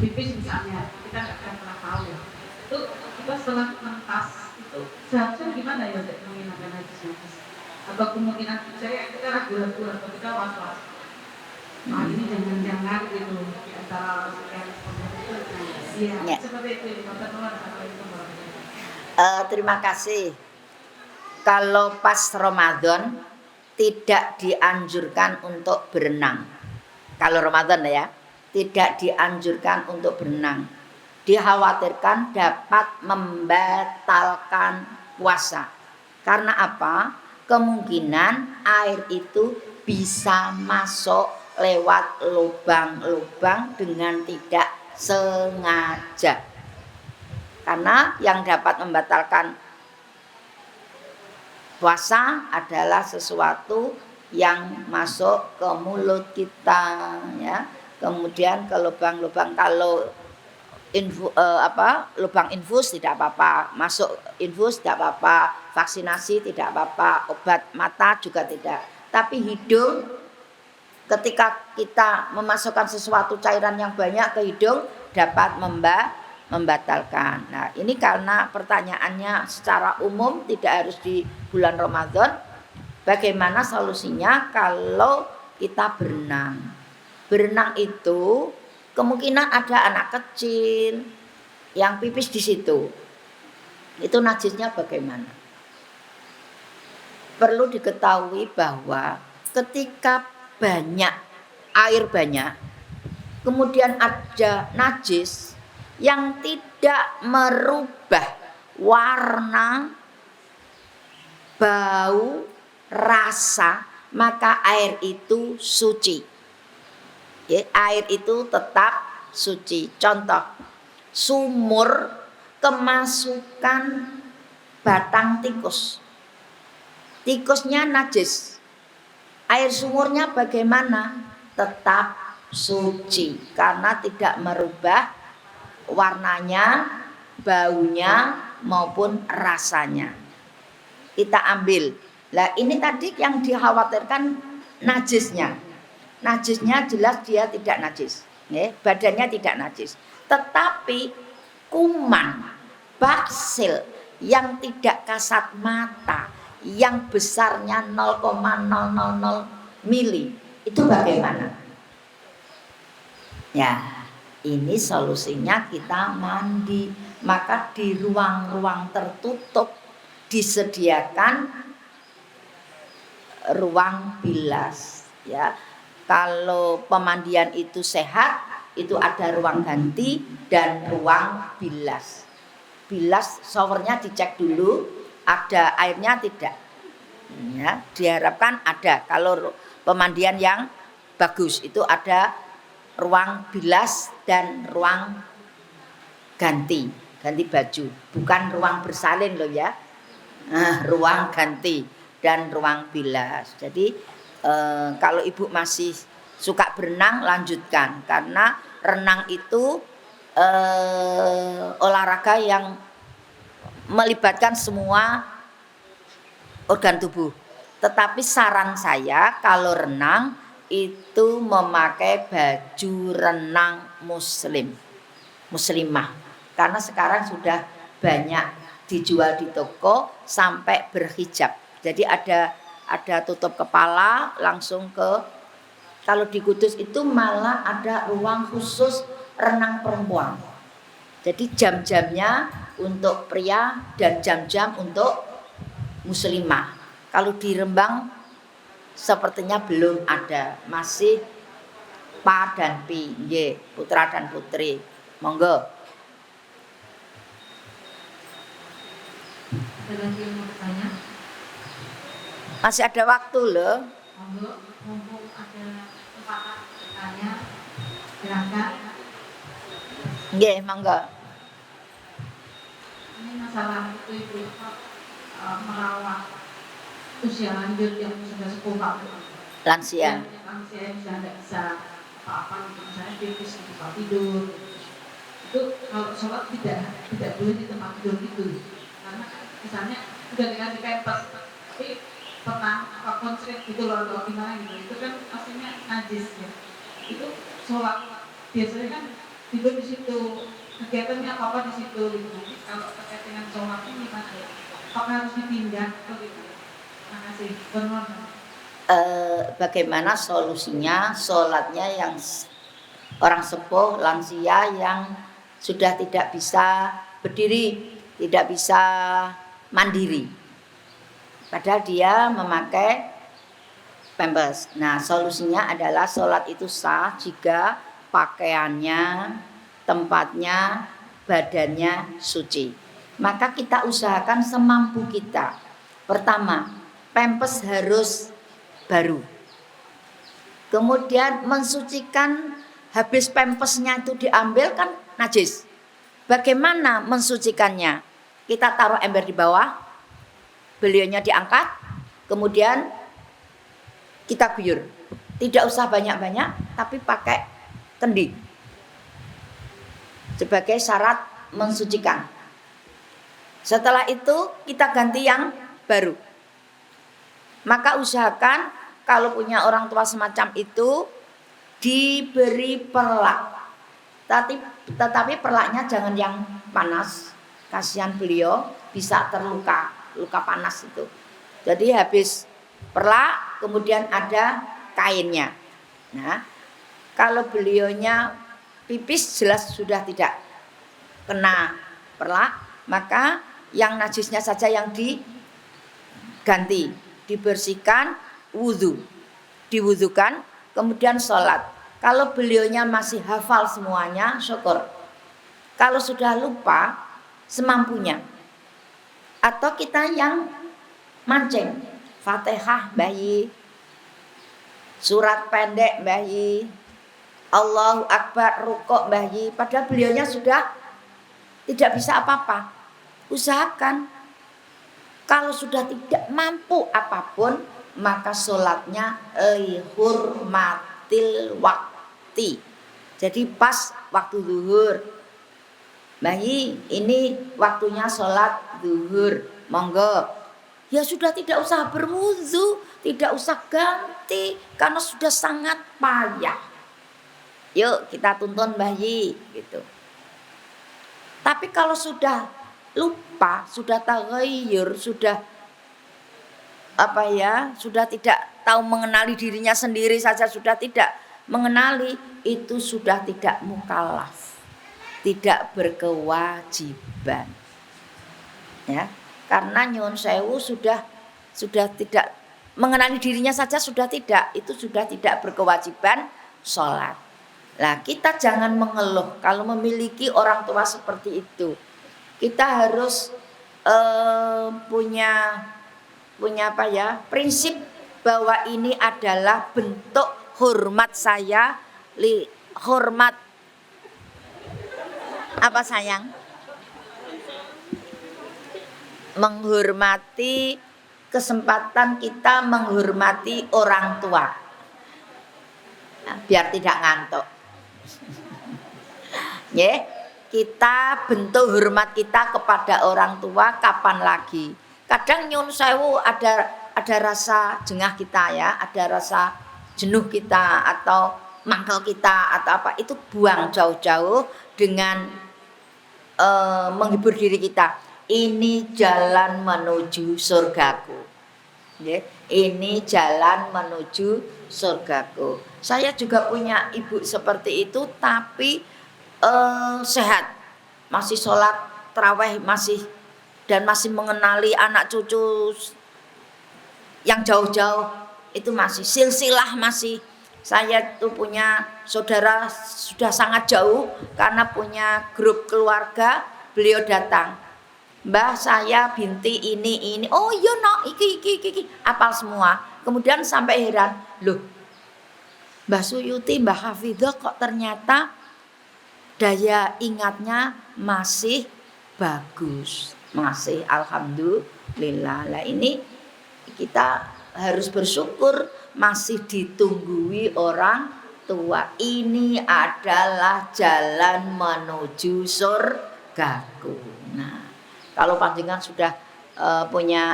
pipis misalnya, kita nggak akan pernah tahu ya. Itu kita setelah mentas itu seharusnya gimana ya untuk menghilangkan najis, atau kemungkinan kita ragu-ragu atau kita was-was, ini jangan-jangan gitu antara yang itu ya. Seperti itu terima kasih. Kalau pas Ramadan tidak dianjurkan untuk berenang. Kalau Ramadan ya, tidak dianjurkan untuk berenang. Dikhawatirkan dapat membatalkan puasa. Karena apa? Kemungkinan air itu bisa masuk lewat lubang-lubang dengan tidak sengaja. Karena yang dapat membatalkan puasa adalah sesuatu yang masuk ke mulut kita, ya. Kemudian ke lubang-lubang, kalau lubang infus tidak apa-apa, masuk infus tidak apa-apa, vaksinasi tidak apa-apa, obat mata juga tidak. Tapi hidung, ketika kita memasukkan sesuatu cairan yang banyak ke hidung dapat membatalkan. Nah, ini karena pertanyaannya secara umum tidak harus di bulan Ramadan. Bagaimana solusinya kalau kita berenang? Berenang itu kemungkinan ada anak kecil yang pipis di situ. Itu najisnya bagaimana? Perlu diketahui bahwa ketika air banyak, kemudian ada najis yang tidak merubah warna, bau, rasa, maka air itu suci. Ya, air itu tetap suci. Contoh, sumur kemasukan batang tikus. Tikusnya najis. Air sumurnya bagaimana? Tetap suci karena tidak merubah warnanya, baunya maupun rasanya. Kita ambil. Lah ini tadi yang dikhawatirkan najisnya. Najisnya jelas dia tidak najis, badannya tidak najis. Tetapi kuman, baksil yang tidak kasat mata, yang besarnya 0,000 mili, itu bagaimana? Ya, ini solusinya kita mandi. Maka di ruang-ruang tertutup disediakan ruang bilas, ya. Kalau pemandian itu sehat, itu ada ruang ganti dan ruang bilas. Bilas showernya dicek dulu, ada airnya tidak. Ya, diharapkan ada. Kalau pemandian yang bagus itu ada ruang bilas dan ruang ganti baju, bukan ruang bersalin loh ya. Ruang ganti dan ruang bilas. Jadi kalau ibu masih suka berenang, lanjutkan, karena renang itu olahraga yang melibatkan semua organ tubuh. Tetapi saran saya kalau renang itu memakai baju renang muslimah, karena sekarang sudah banyak dijual di toko sampai berhijab. Jadi ada tutup kepala langsung ke, kalau di Kudus itu malah ada ruang khusus renang perempuan. Jadi jam-jamnya untuk pria dan jam-jam untuk muslimah. Kalau di Rembang sepertinya belum ada, masih Pa dan Pi, putra dan putri. Monggo. Ada lagi yang mau bertanya? Masih ada waktu loh. Monggo, mumpung ada kesempatan bertanya, silakan. Nggih, monggo. Ini masalah itu ibu merawat usia lanjut yang sudah sepuh Lansia. Lansia yang sudah tidak bisa apa-apa, misalnya pipis di tempat tidur. Itu kalau sholat tidak boleh di tempat tidur itu, karena misalnya sudah dikasih pampers tapi pernah konslet gitu loh atau gimana gitu, itu kan aslinya najis ya. Itu sholat biasanya kan tidur di situ, kegiatannya apa di situ gitu. Kalau terkait dengan sholat ini gimana ya? Apakah harus dipindah atau gitu? Terima kasih. Bagaimana solusinya sholatnya yang orang sepuh, lansia yang sudah tidak bisa berdiri, tidak bisa mandiri, padahal dia memakai Pampers. Nah, solusinya adalah sholat itu sah jika pakaiannya, tempatnya, badannya suci. Maka kita usahakan semampu kita. Pertama, pampers harus baru. Kemudian mensucikan, habis pampersnya itu diambil kan najis. Bagaimana mensucikannya? Kita taruh ember di bawah, beliaunya diangkat, kemudian kita guyur. Tidak usah banyak-banyak, tapi pakai kendi sebagai syarat mensucikan. Setelah itu kita ganti yang baru. Maka usahakan kalau punya orang tua semacam itu diberi perlak. Tetapi perlaknya jangan yang panas. Kasihan beliau bisa terluka, luka panas itu. Jadi habis perlak kemudian ada kainnya. Nah, kalau beliaunya pipis jelas sudah tidak kena perlak, maka yang najisnya saja yang diganti, dibersihkan, wudhu, diwudhukan, kemudian sholat. Kalau beliaunya masih hafal semuanya, syukur. Kalau sudah lupa, semampunya. Atau kita yang mancing, Fatihah bayi, surat pendek bayi, Allahu Akbar rukuk bayi. Padahal beliaunya sudah tidak bisa apa-apa. Usahakan kalau sudah tidak mampu apapun, maka sholatnya hurmatil wakti. Jadi pas waktu zuhur. Bayi, ini waktunya sholat zuhur. Monggo. Ya sudah tidak usah berwudu, tidak usah ganti karena sudah sangat payah. Yuk kita tuntun bayi gitu. Tapi kalau sudah lupa, sudah taghayyur, sudah sudah tidak tahu mengenali dirinya sendiri saja, sudah tidak mengenali, itu sudah tidak mukallaf, tidak berkewajiban. Ya, karena nyuwun sewu sudah tidak mengenali dirinya saja sudah tidak, itu sudah tidak berkewajiban sholat. Nah, kita jangan mengeluh kalau memiliki orang tua seperti itu. Kita harus punya prinsip bahwa ini adalah bentuk hormat saya, hormat apa sayang? Menghormati kesempatan kita menghormati orang tua. Nah, biar tidak ngantuk. Ya, kita bentuk hormat kita kepada orang tua kapan lagi? Kadang nyun sewu ada rasa jengah kita ya, ada rasa jenuh kita atau mangkel kita atau apa, itu buang jauh-jauh dengan menghibur diri kita. Ini jalan menuju surgaku. Ya, ini jalan menuju surgaku. Saya juga punya ibu seperti itu, tapi sehat, masih sholat tarawih, masih mengenali anak cucu yang jauh-jauh, itu masih silsilah masih. Saya tuh punya saudara sudah sangat jauh karena punya grup keluarga, beliau datang. Mbah saya binti ini. Oh iya no, iki. Apal semua. Kemudian sampai heran, loh Mbah Suyuti, Mbah Hafidzah kok ternyata daya ingatnya masih bagus. Masih alhamdulillah. Lah ini kita harus bersyukur masih ditunggui orang tua. Ini adalah jalan menuju surgaku. Nah, kalau panjenengan sudah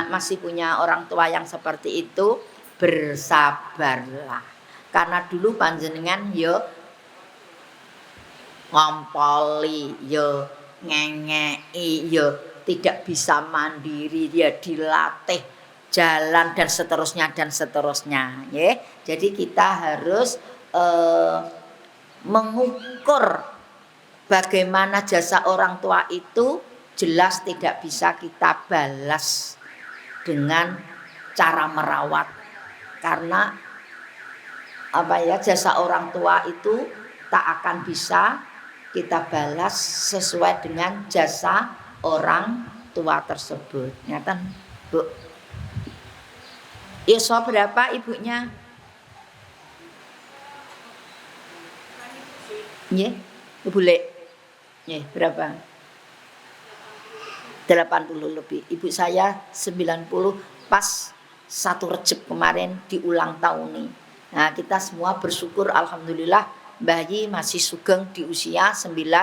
masih punya orang tua yang seperti itu, bersabarlah. Karena dulu panjenengan yo ngompoli, yo ngengei, yo tidak bisa mandiri, dia dilatih jalan dan seterusnya ya. Jadi kita harus mengukur bagaimana jasa orang tua itu jelas tidak bisa kita balas dengan cara merawat, karena jasa orang tua itu tak akan bisa kita balas sesuai dengan jasa orang tua tersebut. Nyata, Bu. Iso berapa ibunya? Nggih, Ibu Lek. Nggih, berapa? 80 lebih. Ibu saya 90 pas 1 Recep kemarin di ulang tahun nih. Nah, kita semua bersyukur alhamdulillah bayi masih sugeng di usia 90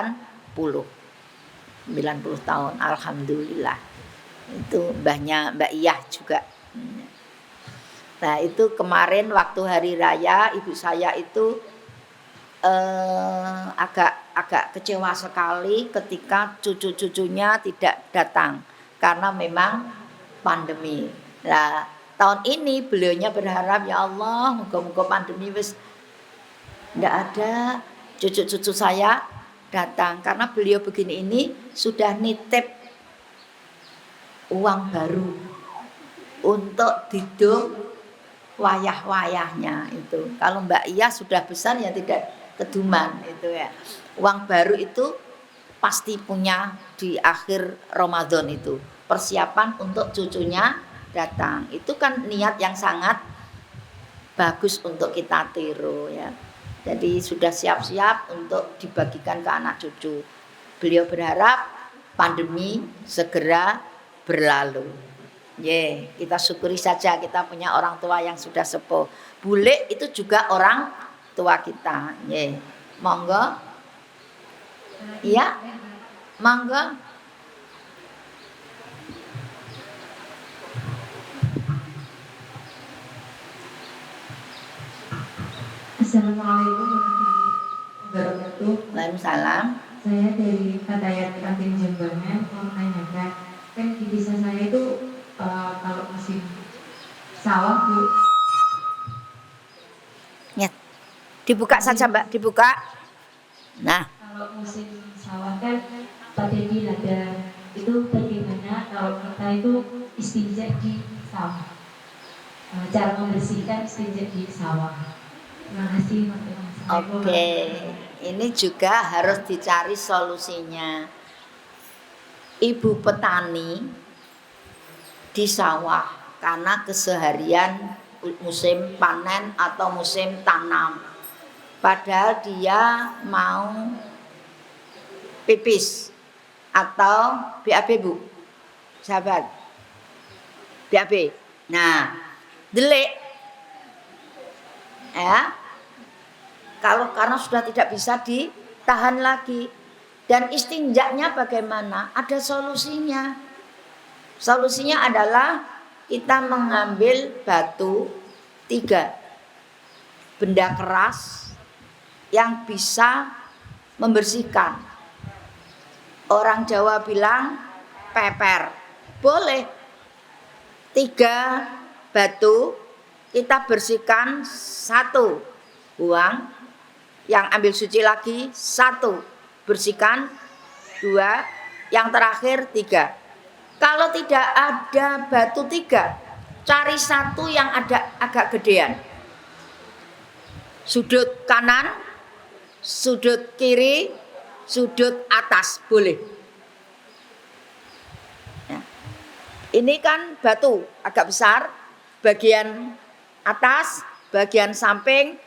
tahun, alhamdulillah. Itu mbahnya Mbak Iyah juga. Nah, itu kemarin waktu hari raya ibu saya itu agak kecewa sekali ketika cucu-cucunya tidak datang karena memang pandemi. Nah, tahun ini beliaunya berharap, ya Allah, moga-moga pandemi wis ndak ada cucu-cucu saya datang, karena beliau begini ini sudah nitip uang baru untuk didung wayah-wayahnya itu. Kalau Mbak Iya sudah besar ya tidak keduman itu ya. Uang baru itu pasti punya di akhir Ramadan itu. Persiapan untuk cucunya datang. Itu kan niat yang sangat bagus untuk kita tiru ya. Jadi sudah siap-siap untuk dibagikan ke anak cucu. Beliau berharap pandemi segera berlalu. Kita syukuri saja kita punya orang tua yang sudah sepuh. Bule itu juga orang tua kita. Monggo. Iya. Monggo. Assalamualaikum warahmatullahi wabarakatuh. Waalaikumsalam. Saya dari Fatayat Kantin Jembangan mau menanyakan, kan di desa saya itu kalau musim sawah Bu. Ya. Dibuka saja Mbak, dibuka. Nah, Kalau musim sawah kan pada di ladang itu bagaimana kalau kita itu istinja di sawah? Cara membersihkan istinja di sawah. Terima kasih. oke. Ini juga harus dicari solusinya. Ibu petani di sawah karena keseharian musim panen atau musim tanam. Padahal dia mau pipis atau BAB Bu. Sahabat. BAB. Nah, delik. Ya. Kalau karena sudah tidak bisa ditahan lagi. Dan istinjaknya bagaimana? Ada solusinya. Solusinya adalah kita mengambil batu 3 benda keras yang bisa membersihkan. Orang Jawa bilang peper. Boleh 3 batu kita bersihkan, 1 buang, yang ambil suci lagi 1 bersihkan, 2, yang terakhir 3. Kalau tidak ada batu 3, cari 1 yang ada agak gedean. Sudut kanan, sudut kiri, sudut atas, boleh. Ya. Ini kan batu agak besar, bagian atas, bagian samping,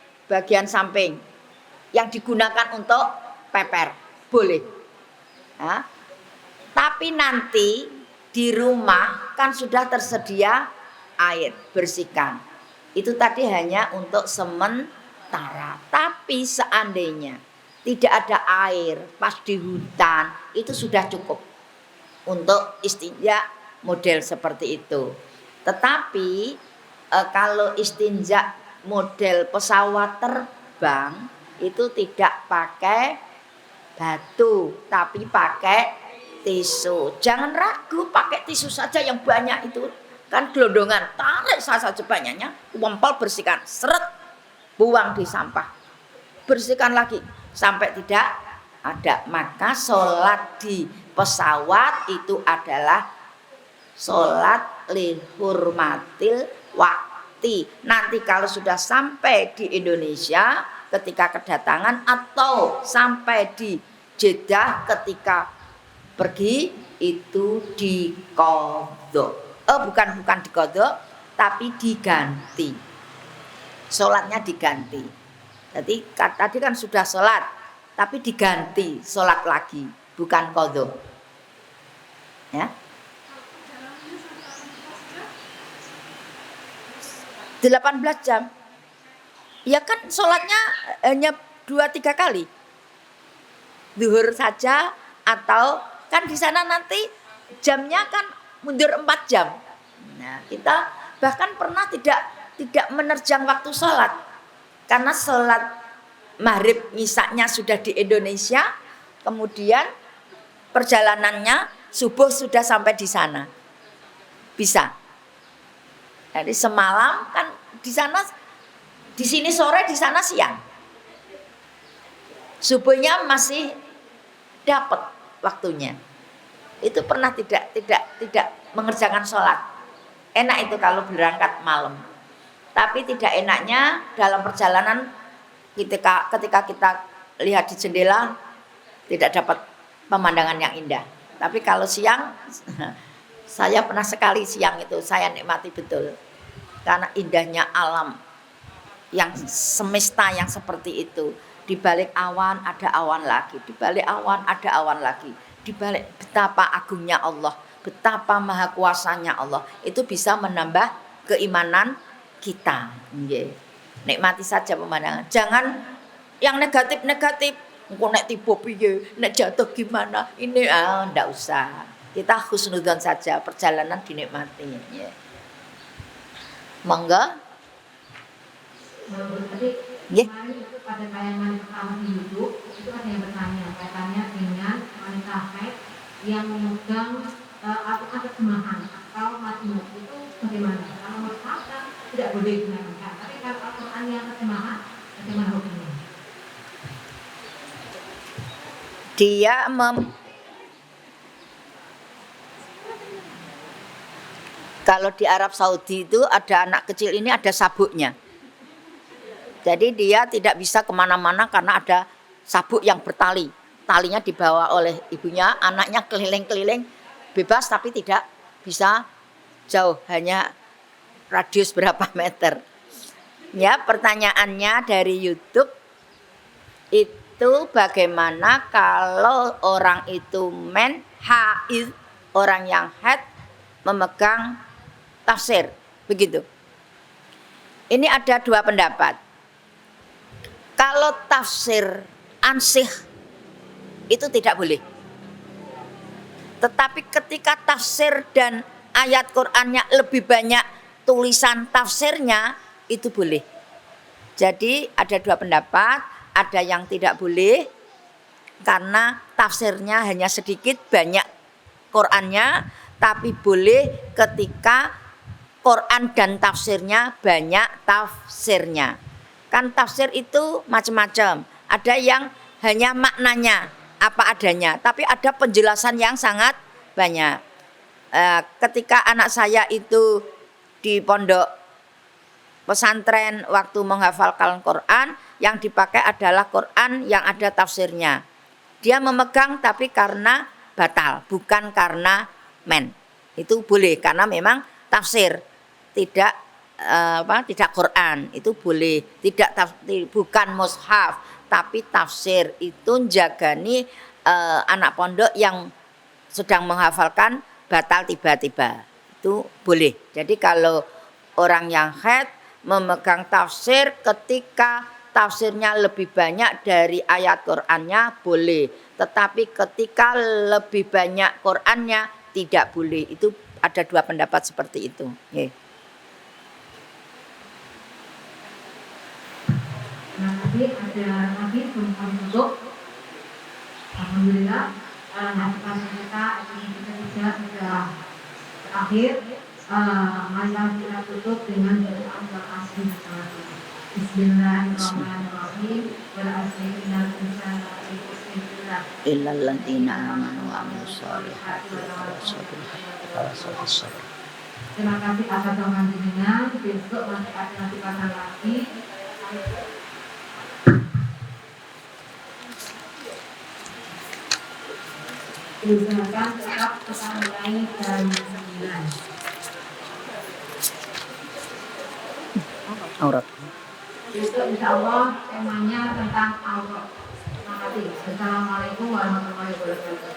yang digunakan untuk peper, boleh. Ya. Tapi nanti di rumah kan sudah tersedia air, bersihkan. Itu tadi hanya untuk sementara. Tapi seandainya tidak ada air pas di hutan, itu sudah cukup untuk istinja model seperti itu. Tetapi kalau istinja model pesawat terbang itu tidak pakai batu, tapi pakai tisu. Jangan ragu, pakai tisu saja yang banyak itu. Kan gelondongan, tarik saja banyaknya, wempel bersihkan, seret, buang di sampah. Bersihkan lagi sampai tidak ada. Maka sholat di pesawat itu adalah sholat lihurmatil waktu. ganti. Nanti kalau sudah sampai di Indonesia ketika kedatangan atau sampai di Jeddah ketika pergi itu diqadha. Bukan diqadha, tapi diganti. Sholatnya diganti. Jadi tadi kan sudah sholat, tapi diganti sholat lagi, bukan qadha. Ya. 18 jam. Ya kan sholatnya hanya 2-3 kali. Zuhur saja atau kan di sana nanti jamnya kan mundur 4 jam. Nah, kita bahkan pernah tidak menerjang waktu sholat. Karena sholat maghrib misaknya sudah di Indonesia, kemudian perjalanannya subuh sudah sampai di sana. Bisa. Jadi semalam kan di sana, di sini sore, di sana siang. Subuhnya masih dapat waktunya. Itu pernah tidak mengerjakan sholat. Enak itu kalau berangkat malam. Tapi tidak enaknya dalam perjalanan ketika kita lihat di jendela tidak dapat pemandangan yang indah. Tapi kalau siang, saya pernah sekali siang itu saya nikmati betul. Karena indahnya alam yang semesta yang seperti itu. Di balik awan ada awan lagi, di balik awan ada awan lagi. Di balik betapa agungnya Allah, betapa maha kuasanya Allah, itu bisa menambah keimanan kita. Nikmati saja pemandangan. Jangan yang negatif-negatif. Engko nek tiba piye, nek jatuh gimana? Ini ndak usah. Kita husnudzon saja, perjalanan dinikmati. Monggo. Tadi kemarin itu pada tayangan pertama di YouTube itu ada yang bertanya kaitannya dengan wanita haid yang memegang Al-Quran terjemahan atau matnu itu bagaimana? Kalau mushaf kan tidak boleh digunakan, tapi kalau Al-Quran yang terjemahan bagaimana hukumnya? Dia kalau di Arab Saudi itu ada anak kecil ini ada sabuknya. Jadi dia tidak bisa kemana-mana karena ada sabuk yang bertali. Talinya dibawa oleh ibunya, anaknya keliling-keliling bebas tapi tidak bisa jauh, hanya radius berapa meter. Ya, pertanyaannya dari YouTube itu bagaimana kalau orang itu haid, orang yang haid memegang tafsir, begitu. Ini ada dua pendapat. Kalau tafsir ansih itu tidak boleh. Tetapi ketika tafsir dan ayat Qur'annya lebih banyak tulisan tafsirnya, itu boleh. Jadi ada dua pendapat, ada yang tidak boleh karena tafsirnya hanya sedikit, banyak Qur'annya, tapi boleh ketika Quran dan tafsirnya banyak tafsirnya. Kan tafsir itu macam-macam. Ada yang hanya maknanya apa adanya, tapi ada penjelasan yang sangat banyak. Ketika anak saya itu di pondok pesantren waktu menghafalkan Quran, yang dipakai adalah Quran yang ada tafsirnya. Dia memegang tapi karena batal, bukan karena Itu boleh karena memang tafsir, tidak tidak Quran, itu boleh. Bukan mushaf, tapi tafsir. Itu jagani anak pondok yang sedang menghafalkan batal tiba-tiba. Itu boleh. Jadi kalau orang yang haid memegang tafsir ketika tafsirnya lebih banyak dari ayat Qur'annya boleh. Tetapi ketika lebih banyak Qur'annya tidak boleh. Itu ada dua pendapat seperti itu. Nah, tadi ada lagi perempuan untuk alhamdulillah hasil kita sudah terakhir. Marilah kita tutup dengan doa asli. Bismillahirrahmanirrahim. Wal asri innal insana lafi khusr illal ladzina amanu wa amilus solihati wa tawassaw bil haqqi wa tawassaw bis sabr. Terima kasih atas dorongan jenengan. Besok masih ada nanti pasang lagi. Diusahakan tetap kita mulai jam 9. Aurat. Besok insya Allah temanya tentang aurat. Terima kasih. Assalamualaikum warahmatullahi wabarakatuh.